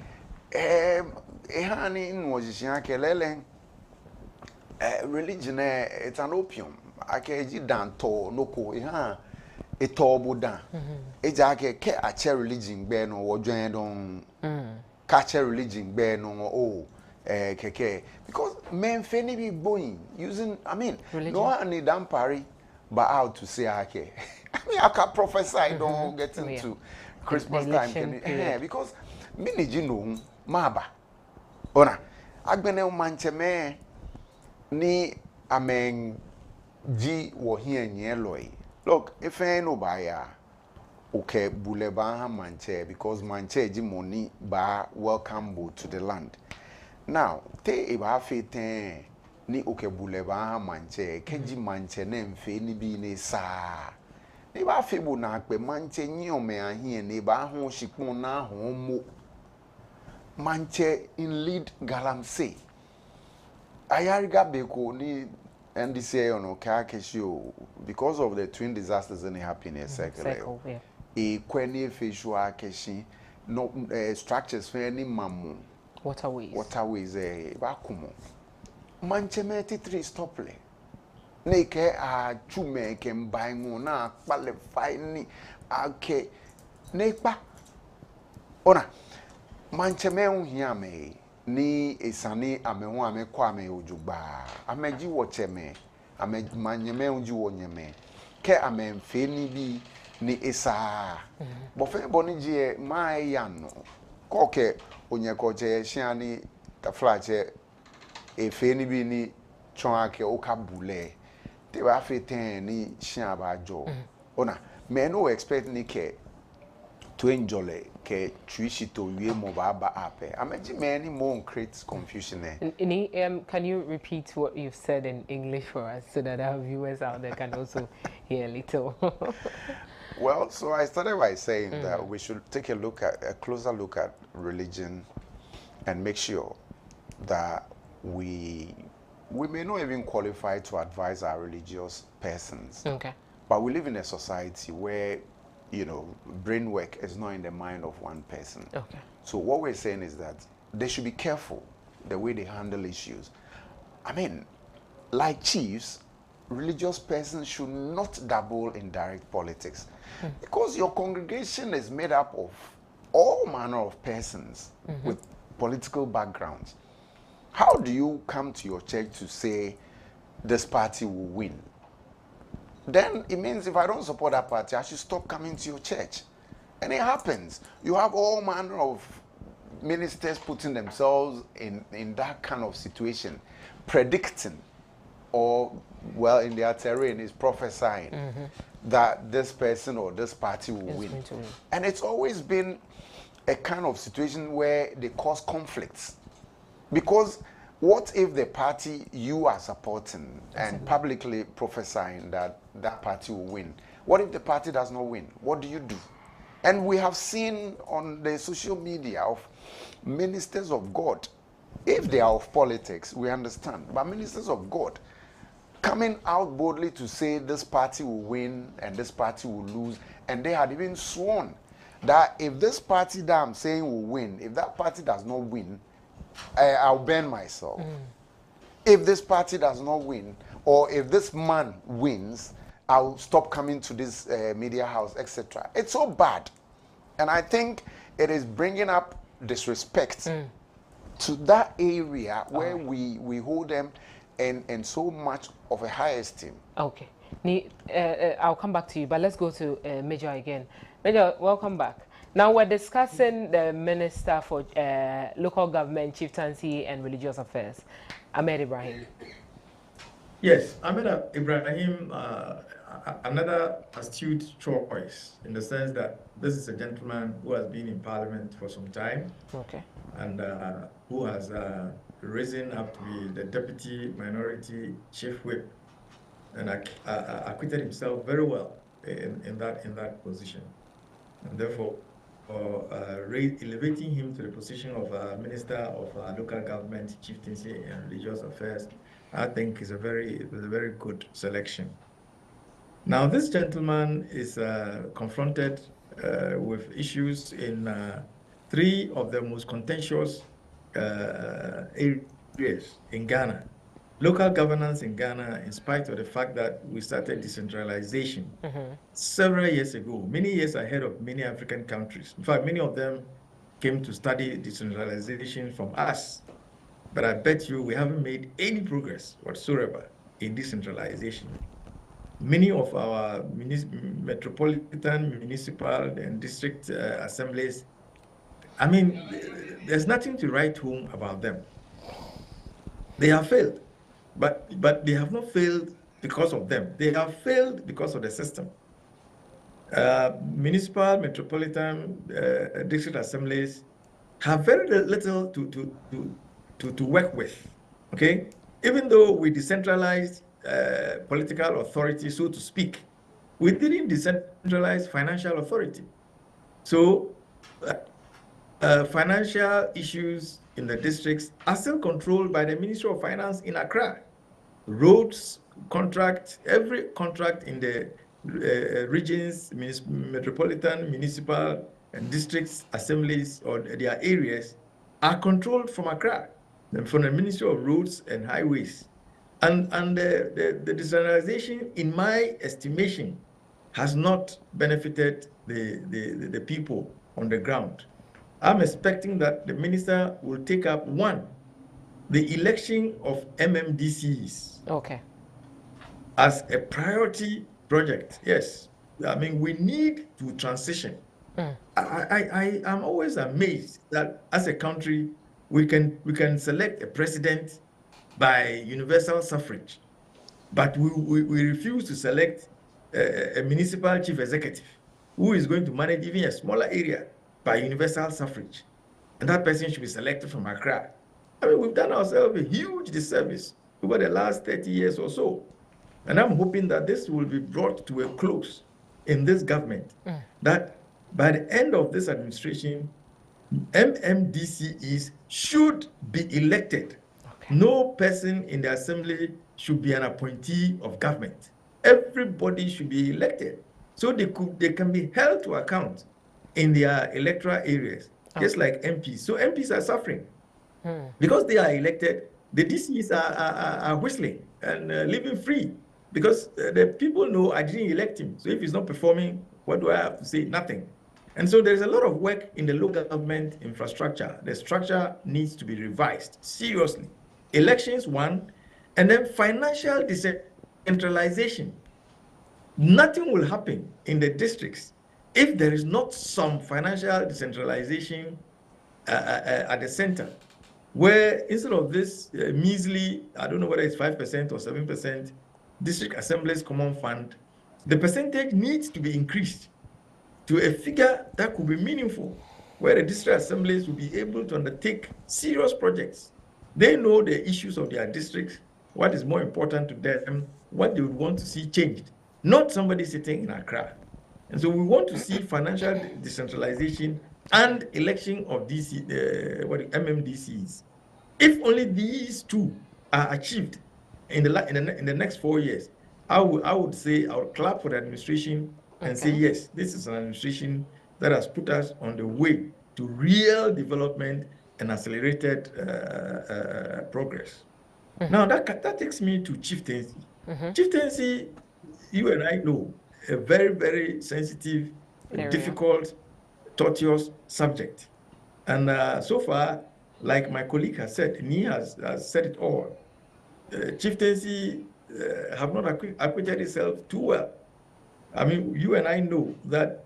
ehani nwojishin ake lele religion it's an opium. Ake ji dan to noko eha etobo dan. Eja ake ke ache religion gbe no wodwen don ka che religion gbe no keke because men feni be going using religion. No one need dampari but out to say okay. I can prophesy don't get into Christmas time because miniji no maba ona agbene manche me ni amen ji wo hie nye loy look if no buyer okay buleba ha manche because manche ji money ba welcome boat to the land. Now, te eba fete ni okebule ba manche keji manche ne mfe ni bi ni sa ni ba febu na akpe manche nyome ahie ni ba ho shikpon na ho mo manche in lead galamsey ayariga beko ni NDCA ono ka kesho because of the twin disasters in the happiness cycle yeah. E kweni feshu akeshi no structures for any mamu waterways ba kumo manche meti 3 stople ne ke a chume ke mbai mu na qualify ni ake ne pa ona manche me unhia me ni esani amehu amekwa ame ojugba ameji wocheme manyeme unji wonyeme ke amemfe ni bi ni esa bofe boni je mai yano koke onye koje shiani taflache efe ni bi ni chon ake okabule te ba feten ni shian ba jo ona me no expect ni ke to enjoy ke tuishito wie mo ba ape ameji me ni mo create confusion can you repeat what you've said in English for us so that our viewers out there can also hear a little? Well, so I started by saying that we should take a closer look at religion and make sure that we may not even qualify to advise our religious persons. Okay. But we live in a society where, brain work is not in the mind of one person. Okay. So what we're saying is that they should be careful the way they handle issues. I mean, like chiefs, religious persons should not dabble in direct politics because your congregation is made up of all manner of persons with political backgrounds. How do you come to your church to say this party will win? Then it means if I don't support that party, I should stop coming to your church. And it happens. You have all manner of ministers putting themselves in that kind of situation, predicting, or, well, in their terrain is prophesying that this person or this party will win. And it's always been a kind of situation where they cause conflicts. Because what if the party you are supporting and publicly prophesying that that party will win? What if the party does not win? What do you do? And we have seen on the social media of ministers of God, if they are of politics, we understand, but ministers of God coming out boldly to say this party will win and this party will lose, and they had even sworn that if this party that I'm saying will win, if that party does not win, I'll burn myself. If this party does not win, or if this man wins, I'll stop coming to this media house, etc. It's so bad. And I think it is bringing up disrespect to that area where we hold them in so much of a high esteem. Okay. I'll come back to you, but let's go to Major again. Major, welcome back. Now we're discussing the Minister for Local Government, Chieftaincy and Religious Affairs, Ahmed Ibrahim. Yes, Ahmed Ibrahim, another astute choice in the sense that this is a gentleman who has been in Parliament for some time. Okay. And who has risen up to be the Deputy Minority Chief Whip and acquitted himself very well in that position. And therefore, elevating him to the position of Minister of Local Government, Chieftaincy and Religious Affairs, I think is a very good selection. Now, this gentleman is confronted with issues in 3 of the most contentious areas in Ghana. Local governance in Ghana, in spite of the fact that we started decentralization several years ago, many years ahead of many African countries. In fact, many of them came to study decentralization from us. But I bet you we haven't made any progress whatsoever in decentralization. Many of our metropolitan, municipal, and district assemblies, I mean, there's nothing to write home about them. They have failed, but they have not failed because of them. They have failed because of the system. Municipal, metropolitan, district assemblies have very little to work with, okay? even though we decentralized political authority, so to speak, we didn't decentralize financial authority. So financial issues in the districts are still controlled by the Ministry of Finance in Accra. Roads contract, every contract in the regions, metropolitan, municipal, and district assemblies or their areas are controlled from Accra, from the Ministry of Roads and Highways. And the decentralization, in my estimation, has not benefited the people on the ground. I'm expecting that the minister will take up, one, the election of MMDCs as a priority project. Yes, I mean, we need to transition. I am always amazed that as a country, we can select a president by universal suffrage, but we refuse to select a municipal chief executive who is going to manage even a smaller area by universal suffrage. And that person should be selected from Accra. I mean, we've done ourselves a huge disservice over the last 30 years or so. And I'm hoping that this will be brought to a close in this government, that by the end of this administration, MMDCEs should be elected. No person in the assembly should be an appointee of government. Everybody should be elected, so they can be held to account in their electoral areas, just like MPs. So MPs are suffering because they are elected. The DCs are whistling and living free because the people know I didn't elect him. So if he's not performing, what do I have to say? Nothing. And so there's a lot of work in the local government infrastructure. The structure needs to be revised seriously. Elections, one, and then financial decentralization. Nothing will happen in the districts if there is not some financial decentralization at the center, where instead of this measly, I don't know whether it's 5% or 7% district assemblies common fund, the percentage needs to be increased to a figure that could be meaningful, where the district assemblies will be able to undertake serious projects. They know the issues of their districts, what is more important to them, what they would want to see changed, not somebody sitting in Accra. And so we want to see financial decentralization and election of MMDCs. If only these two are achieved in the next 4 years, I would say I would clap for the administration and say, yes, this is an administration that has put us on the way to real development and accelerated progress. Now, that takes me to chieftaincy. Chieftaincy, you and I know, a very, very sensitive, difficult, tortuous subject. And so far, like my colleague has said, Ni has said it all. Chieftaincy have not acquitted itself too well. I mean, you and I know that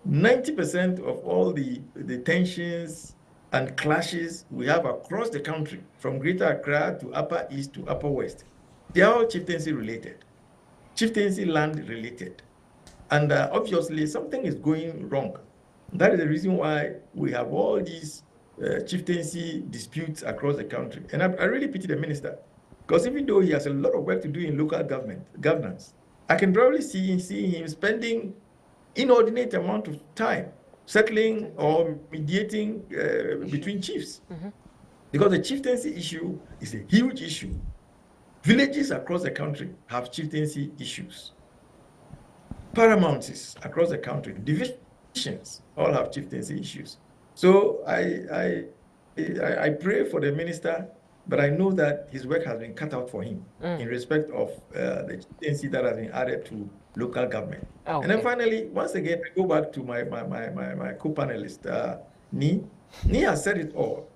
90% of all the tensions and clashes we have across the country, from Greater Accra to Upper East to Upper West, they are all chieftaincy related, chieftaincy land related. And obviously, something is going wrong. That is the reason why we have all these chieftaincy disputes across the country. And I really pity the minister, because even though he has a lot of work to do in local governance, I can probably see him spending inordinate amount of time settling or mediating between chiefs. Because the chieftaincy issue is a huge issue. Villages across the country have chieftaincy issues. Paramounties across the country, divisions, all have chieftaincy issues. So I pray for the minister, but I know that his work has been cut out for him in respect of the chieftaincy that has been added to local government. And then finally, once again, I go back to my co-panelist, Ni. Ni has said it all.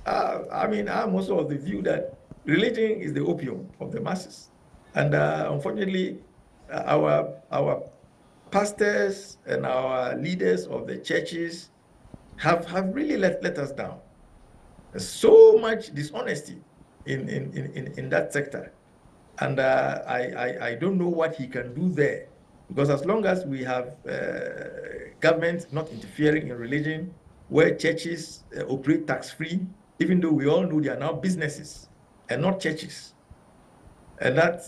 I mean, I'm also of the view that religion is the opium of the masses. And unfortunately, our pastors and our leaders of the churches have really let us down. There's so much dishonesty in that sector. And I don't know what he can do there. Because as long as we have government not interfering in religion, where churches operate tax-free, even though we all know they are now businesses and not churches. And that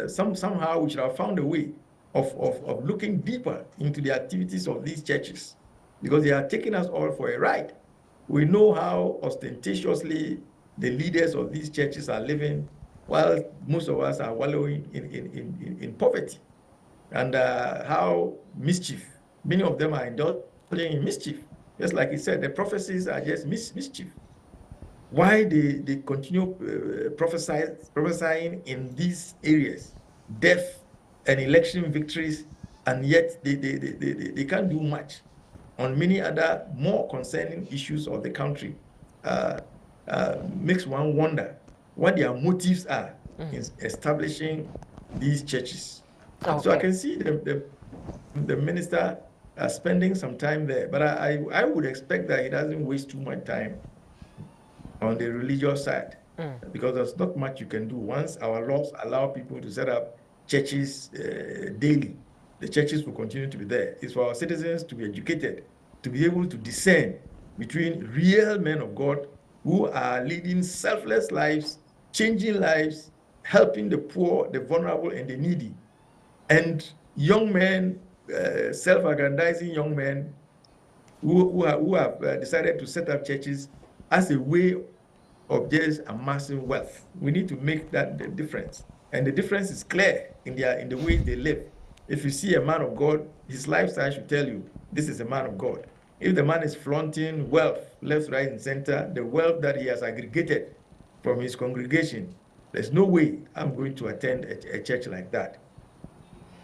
somehow we should have found a way of looking deeper into the activities of these churches, because they are taking us all for a ride. We know how ostentatiously the leaders of these churches are living, while most of us are wallowing in poverty, and how mischief, many of them are indulging in mischief. Just like he said, the prophecies are just mischief. Why they continue prophesying in these areas, death and election victories, and yet they can't do much on many other more concerning issues of the country. Makes one wonder what their motives are in establishing these churches. Okay. So I can see the minister spending some time there, but I would expect that he doesn't waste too much time on the religious side, because there's not much you can do. Once our laws allow people to set up churches daily, the churches will continue to be there. It's for our citizens to be educated, to be able to discern between real men of God who are leading selfless lives, changing lives, helping the poor, the vulnerable, and the needy, and young men, self-aggrandizing young men who have decided to set up churches as a way of just amassing wealth. We need to make that the difference. And the difference is clear in the way they live. If you see a man of God, his lifestyle should tell you, this is a man of God. If the man is flaunting wealth, left, right, and center, the wealth that he has aggregated from his congregation, there's no way I'm going to attend a church like that.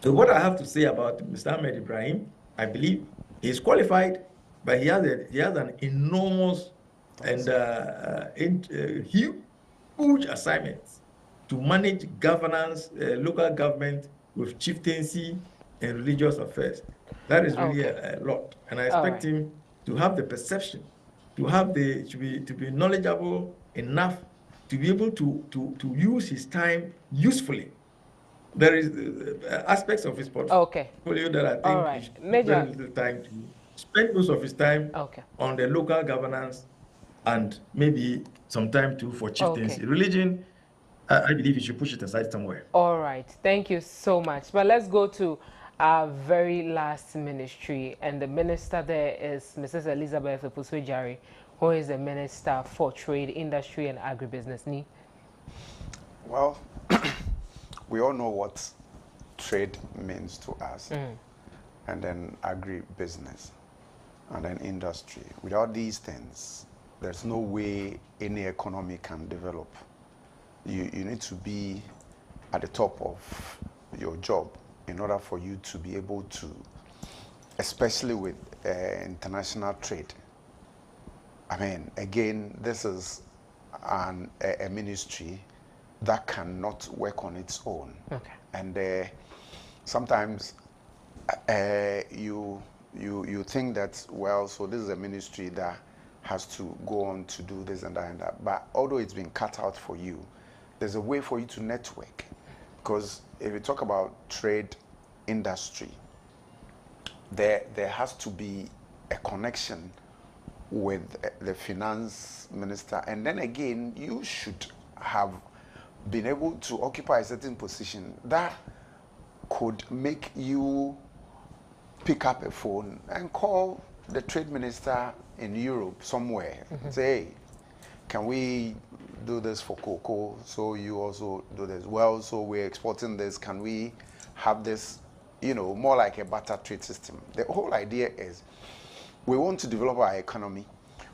So what I have to say about Mr. Ahmed Ibrahim, I believe he is qualified, but he has an enormous and huge assignment to manage governance, local government with chieftaincy and religious affairs. That is really a lot, and I expect him to have the perception, to be knowledgeable enough to be able to use his time usefully. There is aspects of his portfolio that I think he should spend very little time to spend most of his time on the local governance, and maybe some time too for chieftaincy. Religion, I believe you should push it aside somewhere. All right, thank you so much. But let's go to our very last ministry, and the minister there is Mrs. Elizabeth Opuswe-Jare, who is the Minister for Trade, Industry and Agribusiness. Ni? Well, we all know what trade means to us, and then agribusiness, and then industry. Without these things, there's no way any economy can develop. You need to be at the top of your job in order for you to be able to, especially with international trade. I mean, again, this is a ministry that cannot work on its own. And sometimes you think that, well, so this is a ministry that has to go on to do this and that and that. But although it's been cut out for you, there's a way for you to network. Because if you talk about trade industry, there has to be a connection with the finance minister. And then again, you should have been able to occupy a certain position that could make you pick up a phone and call the trade minister in Europe somewhere, say, hey, can we do this for cocoa? So you also do this. Well, so we're exporting this. Can we have this, more like a barter trade system? The whole idea is we want to develop our economy.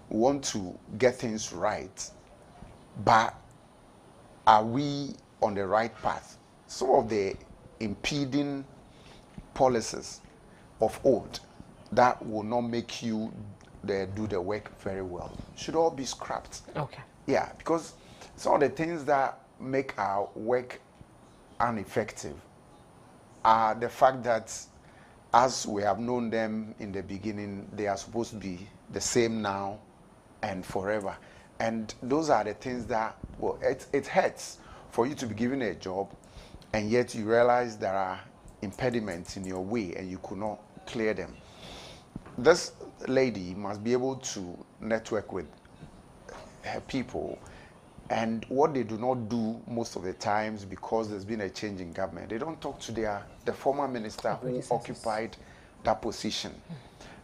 We want to get things right. But are we on the right path? Some of the impeding policies of old that will not make you do the work very well should all be scrapped. Yeah, because some of the things that make our work ineffective are the fact that as we have known them in the beginning, they are supposed to be the same now and forever. And those are the things that, well, it hurts for you to be given a job and yet you realize there are impediments in your way and you could not clear them. This lady must be able to network with her people And what they do not do most of the times, because there's been a change in government, they don't talk to the former minister who occupied that position.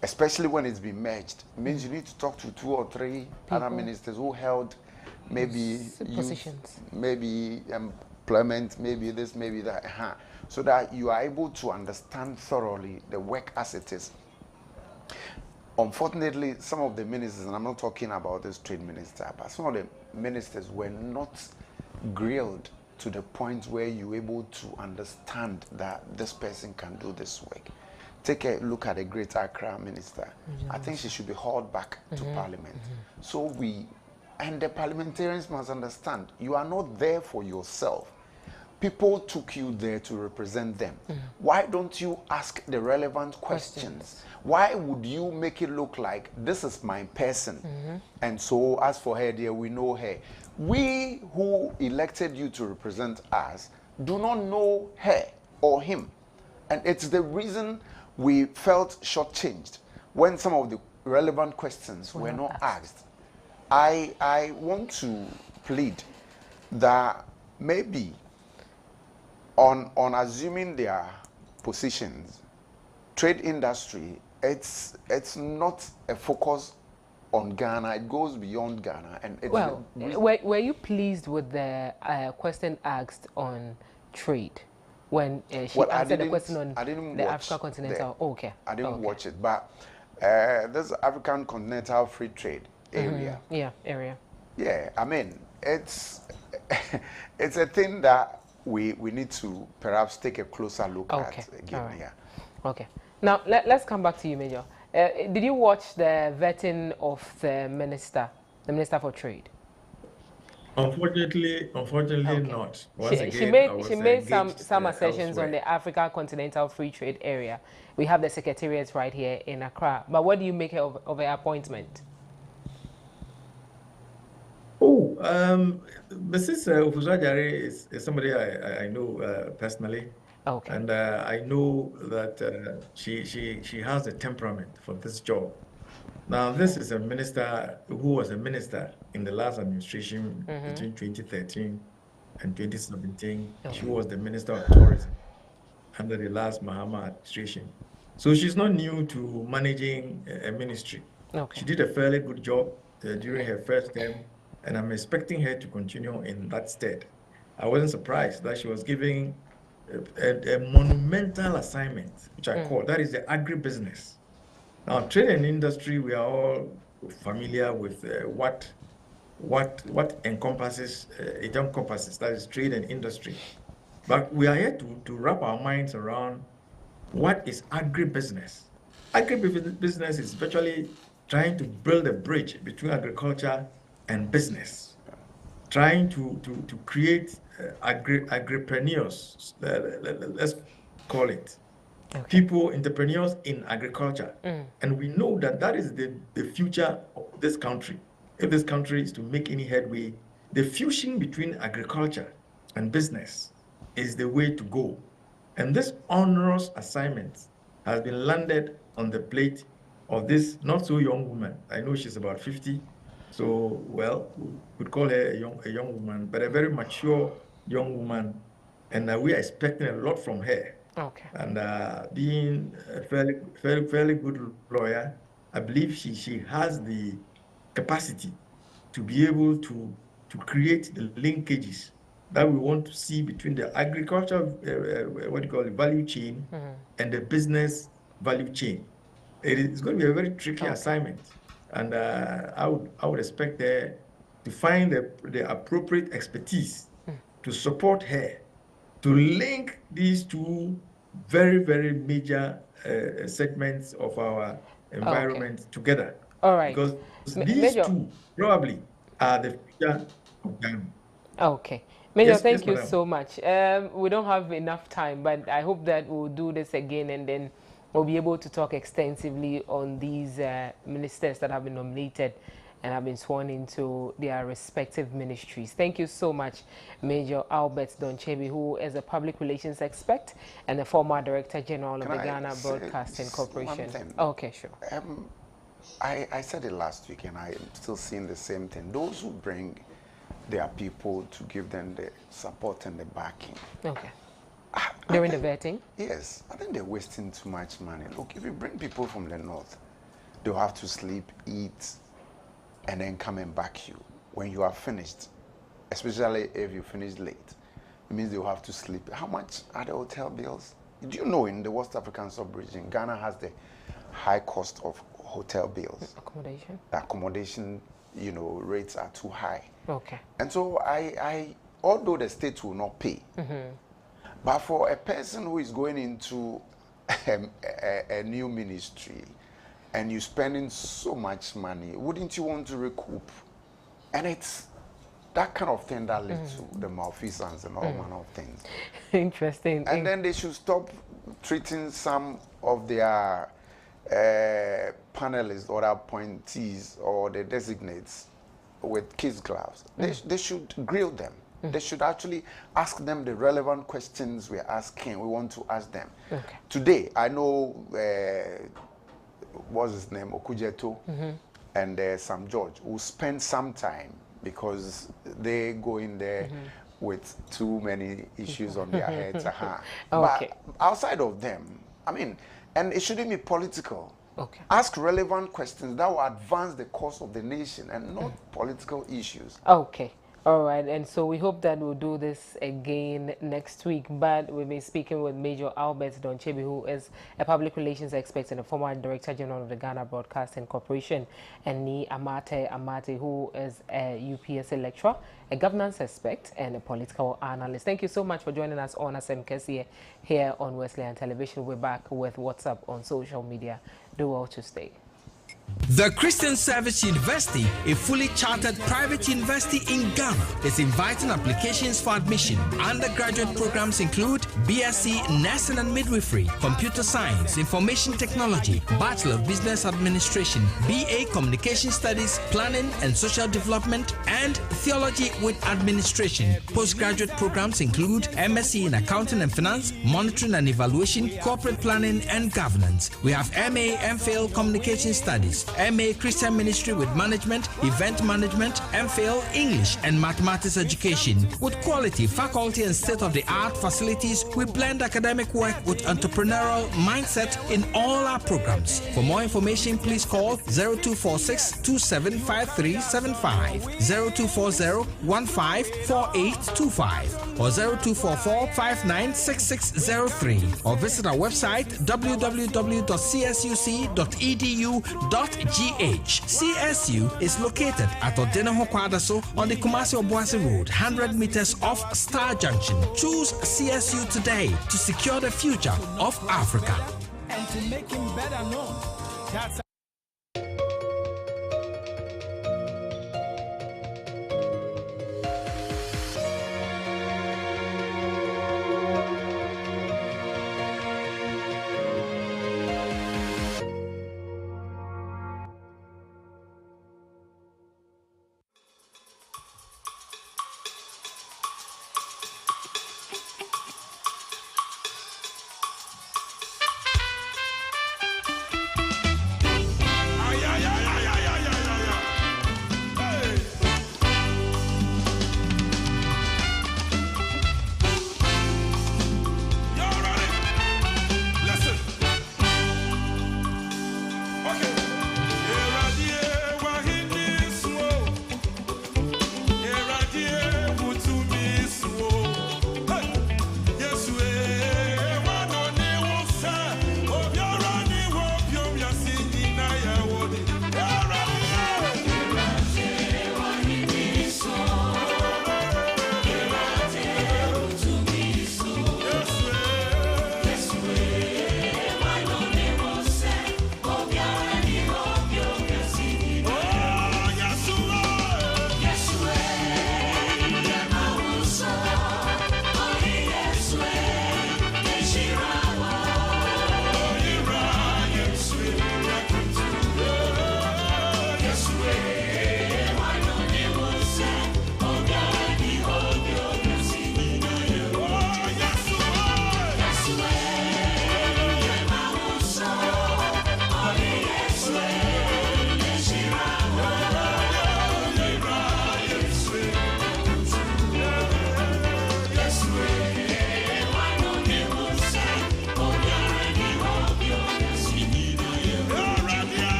Especially when it's been merged. It means you need to talk to 2 or 3 other ministers who held maybe positions, maybe employment, maybe this, maybe that, so that you are able to understand thoroughly the work as it is. Unfortunately, some of the ministers, and I'm not talking about this trade minister, but some of the ministers were not grilled to the point where you're able to understand that this person can do this work. Take a look at the Greater Accra minister. I think she should be hauled back to Parliament. So and the parliamentarians must understand, you are not there for yourself. People took you there to represent them. Why don't you ask the relevant questions? Why would you make it look like this is my person? And so as for her, dear, we know her. We who elected you to represent us do not know her or him. And it's the reason we felt shortchanged when some of the relevant questions were not asked. I want to plead that maybe on assuming their positions, trade industry, it's not a focus on Ghana. It goes beyond Ghana. And it's were you pleased with the question asked on trade? When she answered the question on the Africa Continental, I didn't watch it, but this African Continental Free Trade area. Yeah, I mean, it's it's a thing that we need to perhaps take a closer look at again. Okay. Now let's come back to you, Major. Did you watch the vetting of the Minister for Trade? Unfortunately not. She made some assertions on the Africa Continental Free Trade Area. We have the secretariat right here in Accra. But what do you make of her appointment? Mrs. Ufusajare is somebody I know personally. Okay. And I know that she has a temperament for this job. Now, this is a minister who was a minister in the last administration between 2013 and 2017. She was the Minister of Tourism under the last Mahama administration. So she's not new to managing a ministry. She did a fairly good job during her first term, and I'm expecting her to continue in that stead. I wasn't surprised that she was giving a monumental assignment, which I call, that is the agribusiness. Now, trade and industry, we are all familiar with what encompasses, it encompasses, that is trade and industry. But we are here to wrap our minds around what is agribusiness. Agribusiness is virtually trying to build a bridge between agriculture and business, trying to create agripreneurs, let's call it. People, entrepreneurs in agriculture. And we know that that is the future of this country. If this country is to make any headway, the fusion between agriculture and business is the way to go. And this onerous assignment has been landed on the plate of this not so young woman. I know she's about 50. So, well, we could call her a young woman, but a very mature young woman. And we are expecting a lot from her. And being a fairly good lawyer, I believe she has the capacity to be able to create the linkages that we want to see between the agriculture, value chain and the business value chain. It's going to be a very tricky assignment. And I would expect her to find the appropriate expertise to support her, to link these two very, very major segments of our environment together. All right. Because these two probably are the future of Ghana. Okay. Major, thank you so much. We don't have enough time, but I hope that we'll do this again and then we'll be able to talk extensively on these ministers that have been nominated and have been sworn into their respective ministries. Thank you so much, Major Albert Donchebi, who is a public relations expert and the former Director General of the Ghana Broadcasting Corporation. Okay, sure. I said it last week, and I am still seeing the same thing. Those who bring their people to give them the support and the backing. Okay. During the vetting? Yes, I think they're wasting too much money. Look, if you bring people from the north, they'll have to sleep, eat, and then come and back you. When you are finished, especially if you finish late, it means they'll have to sleep. How much are the hotel bills? Do you know in the West African sub-region, Ghana has the high cost of hotel bills? Accommodation? The accommodation, you know, rates are too high. Okay. And so I although the state will not pay, but for a person who is going into a new ministry and you're spending so much money, wouldn't you want to recoup? And it's that kind of thing that leads to the malfeasance and all manner of things. Interesting. And then they should stop treating some of their panelists or appointees or the designates with kids' gloves. They should grill them. They should actually ask them the relevant questions we're asking. We want to ask them. Okay. Today, I know, what's his name, Okujeto, and Sam George will spend some time because they go in there with too many issues on their heads. Okay. But outside of them, I mean, and it shouldn't be political. Okay. Ask relevant questions that will advance the cause of the nation and not political issues. Okay. All right, and so we hope that we'll do this again next week. But we've been speaking with Major Albert Donchebi, who is a public relations expert and a former Director General of the Ghana Broadcasting Corporation, and 𝗟𝗑𝗩𝗘 Amate, who is a UPSA lecturer, a governance expert, and a political analyst. Thank you so much for joining us on Asem Kessie here on Wesleyan Television. We're back with What's Up on social media. Do well to stay. The Christian Service University, a fully chartered private university in Ghana, is inviting applications for admission. Undergraduate programs include BSc Nursing and Midwifery, Computer Science, Information Technology, Bachelor of Business Administration, BA Communication Studies, Planning and Social Development, and Theology with Administration. Postgraduate programs include MSc in Accounting and Finance, Monitoring and Evaluation, Corporate Planning and Governance. We have MA MPhil Communication Studies, MA Christian Ministry with Management, Event Management, MPhil English and Mathematics Education. With quality, faculty and state-of-the-art facilities, we blend academic work with entrepreneurial mindset in all our programs. For more information, please call 0246-275375, 0240-154825, or 0244-596603, or visit our website www.csuc.edu.gh. CSU is located at Odeneho Kwadaso on the Kumasi-Obuasi Road, 100 meters off Star Junction. Choose CSU today to secure the future of Africa. And to make him better known. That's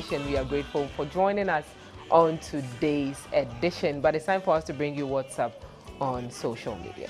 information. We are grateful for joining us on today's edition. But it's time for us to bring you what's up on social media.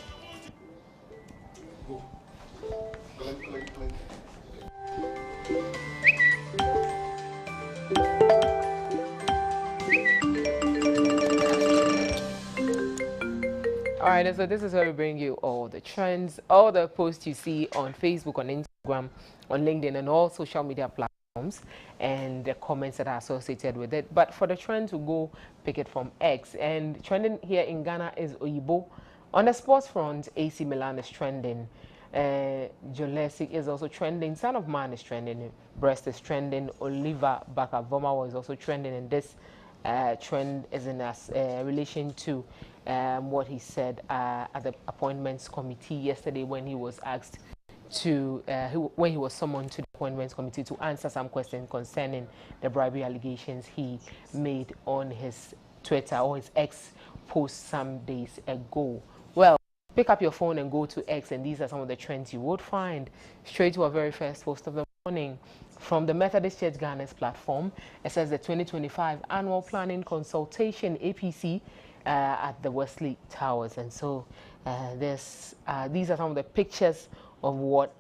All right, so this is where we bring you all the trends, all the posts you see on Facebook, on Instagram, on LinkedIn, and all social media platforms, and the comments that are associated with it. But for the trends, we'll go pick it from X. And trending here in Ghana is Oyibo. On the sports front, AC Milan is trending. Jolesic is also trending. Son of Man is trending. Breast is trending. Oliver Bakavomawa is also trending. And this trend is in relation to what he said at the appointments committee yesterday when he was asked to, when he was summoned to the appointments committee to answer some questions concerning the bribery allegations he made on his Twitter or his X post some days ago. Well, pick up your phone and go to X, and these are some of the trends you would find. Straight to our very first post of the morning from the Methodist Church Ghana's platform. It says the 2025 Annual Planning Consultation APC at the Wesley Towers. And so these are some of the pictures of what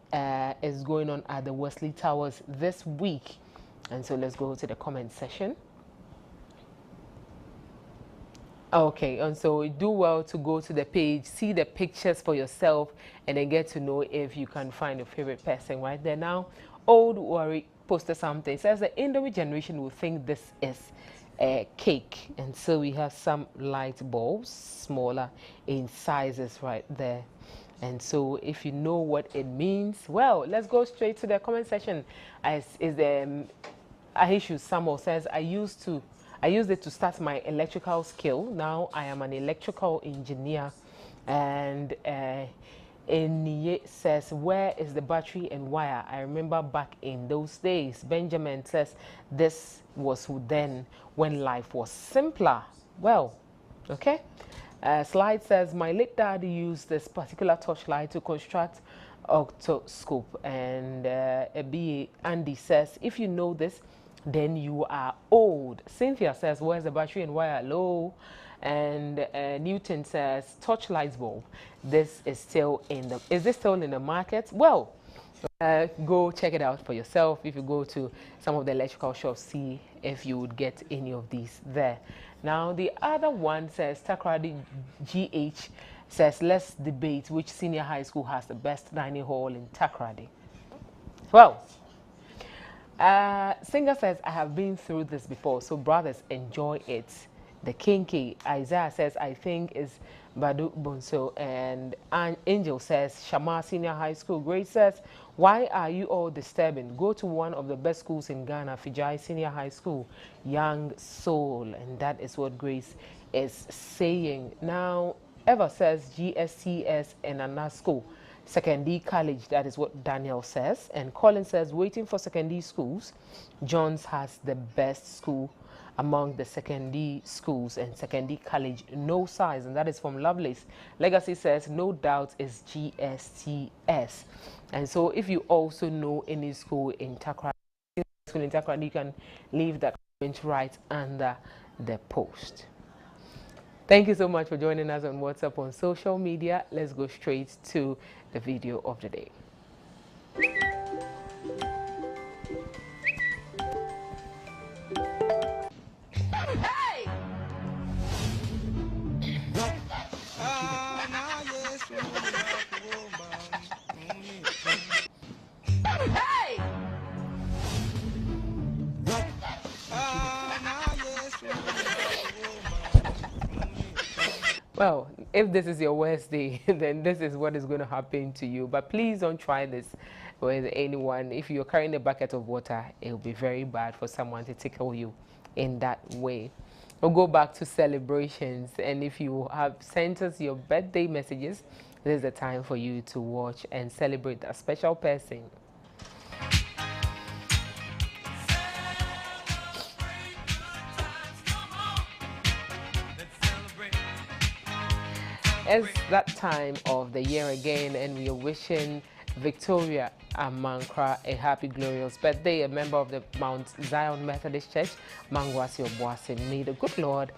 is going on at the Wesley Towers this week. And so let's go to the comment section. Okay, and so do well to go to the page, see the pictures for yourself, and then get to know if you can find your favorite person right there. Now, Old Worry posted something. It says the Indomie generation will think this is a cake. And so we have some light bulbs, smaller in sizes right there. And so if you know what it means, well, let's go straight to the comment section. Ahishu Samuel says, I used it to start my electrical skill. Now I am an electrical engineer. And Eniye says, where is the battery and wire? I remember back in those days. Benjamin says, this was then when life was simpler. Well, okay. Slide says, my late dad used this particular torchlight to construct octoscope. And Andy says, if you know this, then you are old. Cynthia says, where's the battery and wire? Low. And Newton says, torchlight bulb. This is still in the, is this still in the market? Well, go check it out for yourself. If you go to some of the electrical shops, see if you would get any of these there. Now, the other one says, Takrady GH says, let's debate which senior high school has the best dining hall in Takrady. Well, Singer says, I have been through this before, so brothers, enjoy it. The Kinky, Isaiah says, I think is Badu Bonso. And Angel says, Shama Senior High School. Grace says, why are you all disturbing? Go to one of the best schools in Ghana, Fijai Senior High School, Young Soul. And that is what Grace is saying. Now, Eva says, GSCS and Anasco. Secondary College, that is what Daniel says. And Colin says, waiting for secondary schools. John's has the best school among the secondary schools, and secondary college, no size. And that is from Lovelace. Legacy says, no doubt is GSTS. And so if you also know any school in Takrady, you can leave that comment right under the post. Thank you so much for joining us on WhatsApp on social media. Let's go straight to the video of the day. Hey! Hey! Well, if this is your worst day, then this is what is going to happen to you. But please don't try this with anyone. If you're carrying a bucket of water, it will be very bad for someone to tickle you in that way. We'll go back to celebrations. And if you have sent us your birthday messages, this is the time for you to watch and celebrate a special person. It's that time of the year again, and we are wishing Victoria Amankra a happy glorious birthday, a member of the Mount Zion Methodist Church, Mangwasi Obuasi. May the good Lord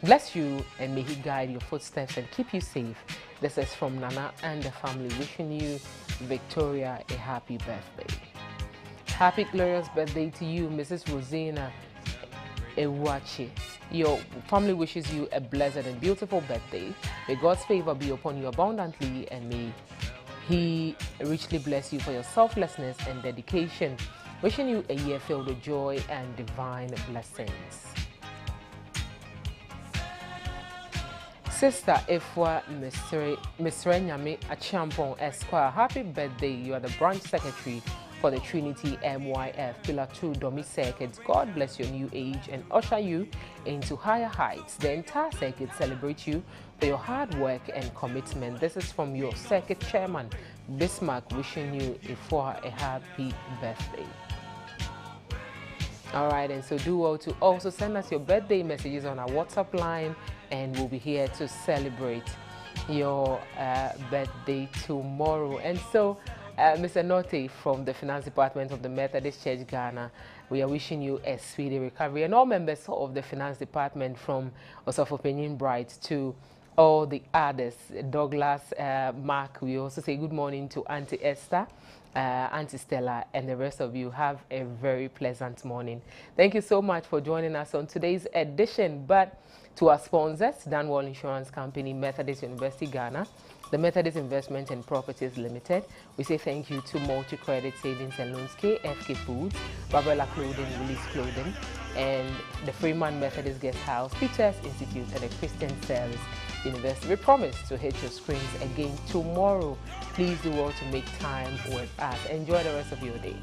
bless you and may He guide your footsteps and keep you safe. This is from Nana and the family wishing you, Victoria, a happy birthday. Happy glorious birthday to you, Mrs. Rosina Ewachi. Your family wishes you a blessed and beautiful birthday. May God's favor be upon you abundantly and may He richly bless you for your selflessness and dedication. Wishing you a year filled with joy and divine blessings. Sister Efwa Mr. Nyame Achampon Esquire, happy birthday. You are the branch secretary for the Trinity MYF Pillar 2 Domi Circuit. God bless your new age and usher you into higher heights. The entire circuit celebrates you for your hard work and commitment. This is from your circuit chairman, Bismarck, wishing you a happy birthday. All right, and so do well to also send us your birthday messages on our WhatsApp line, and we'll be here to celebrate your birthday tomorrow. And so, Mr. Norte from the Finance Department of the Methodist Church Ghana, we are wishing you a speedy recovery, and all members of the Finance Department from Osofo Penyin Bright to all the others, Douglas, Mark. We also say good morning to Auntie Esther, Auntie Stella, and the rest of you. Have a very pleasant morning. Thank you so much for joining us on today's edition. But to our sponsors, Danwall Insurance Company, Methodist University Ghana, the Methodist Investment and Properties Limited, we say thank you to Multi Credit Savings and Loans, KFK Foods, Barbella Clothing, Willis Clothing, and the Freeman Methodist Guest House, Peters Institute, and the Christian Service University. We promise to hit your screens again tomorrow. Please do well to make time with us. Enjoy the rest of your day.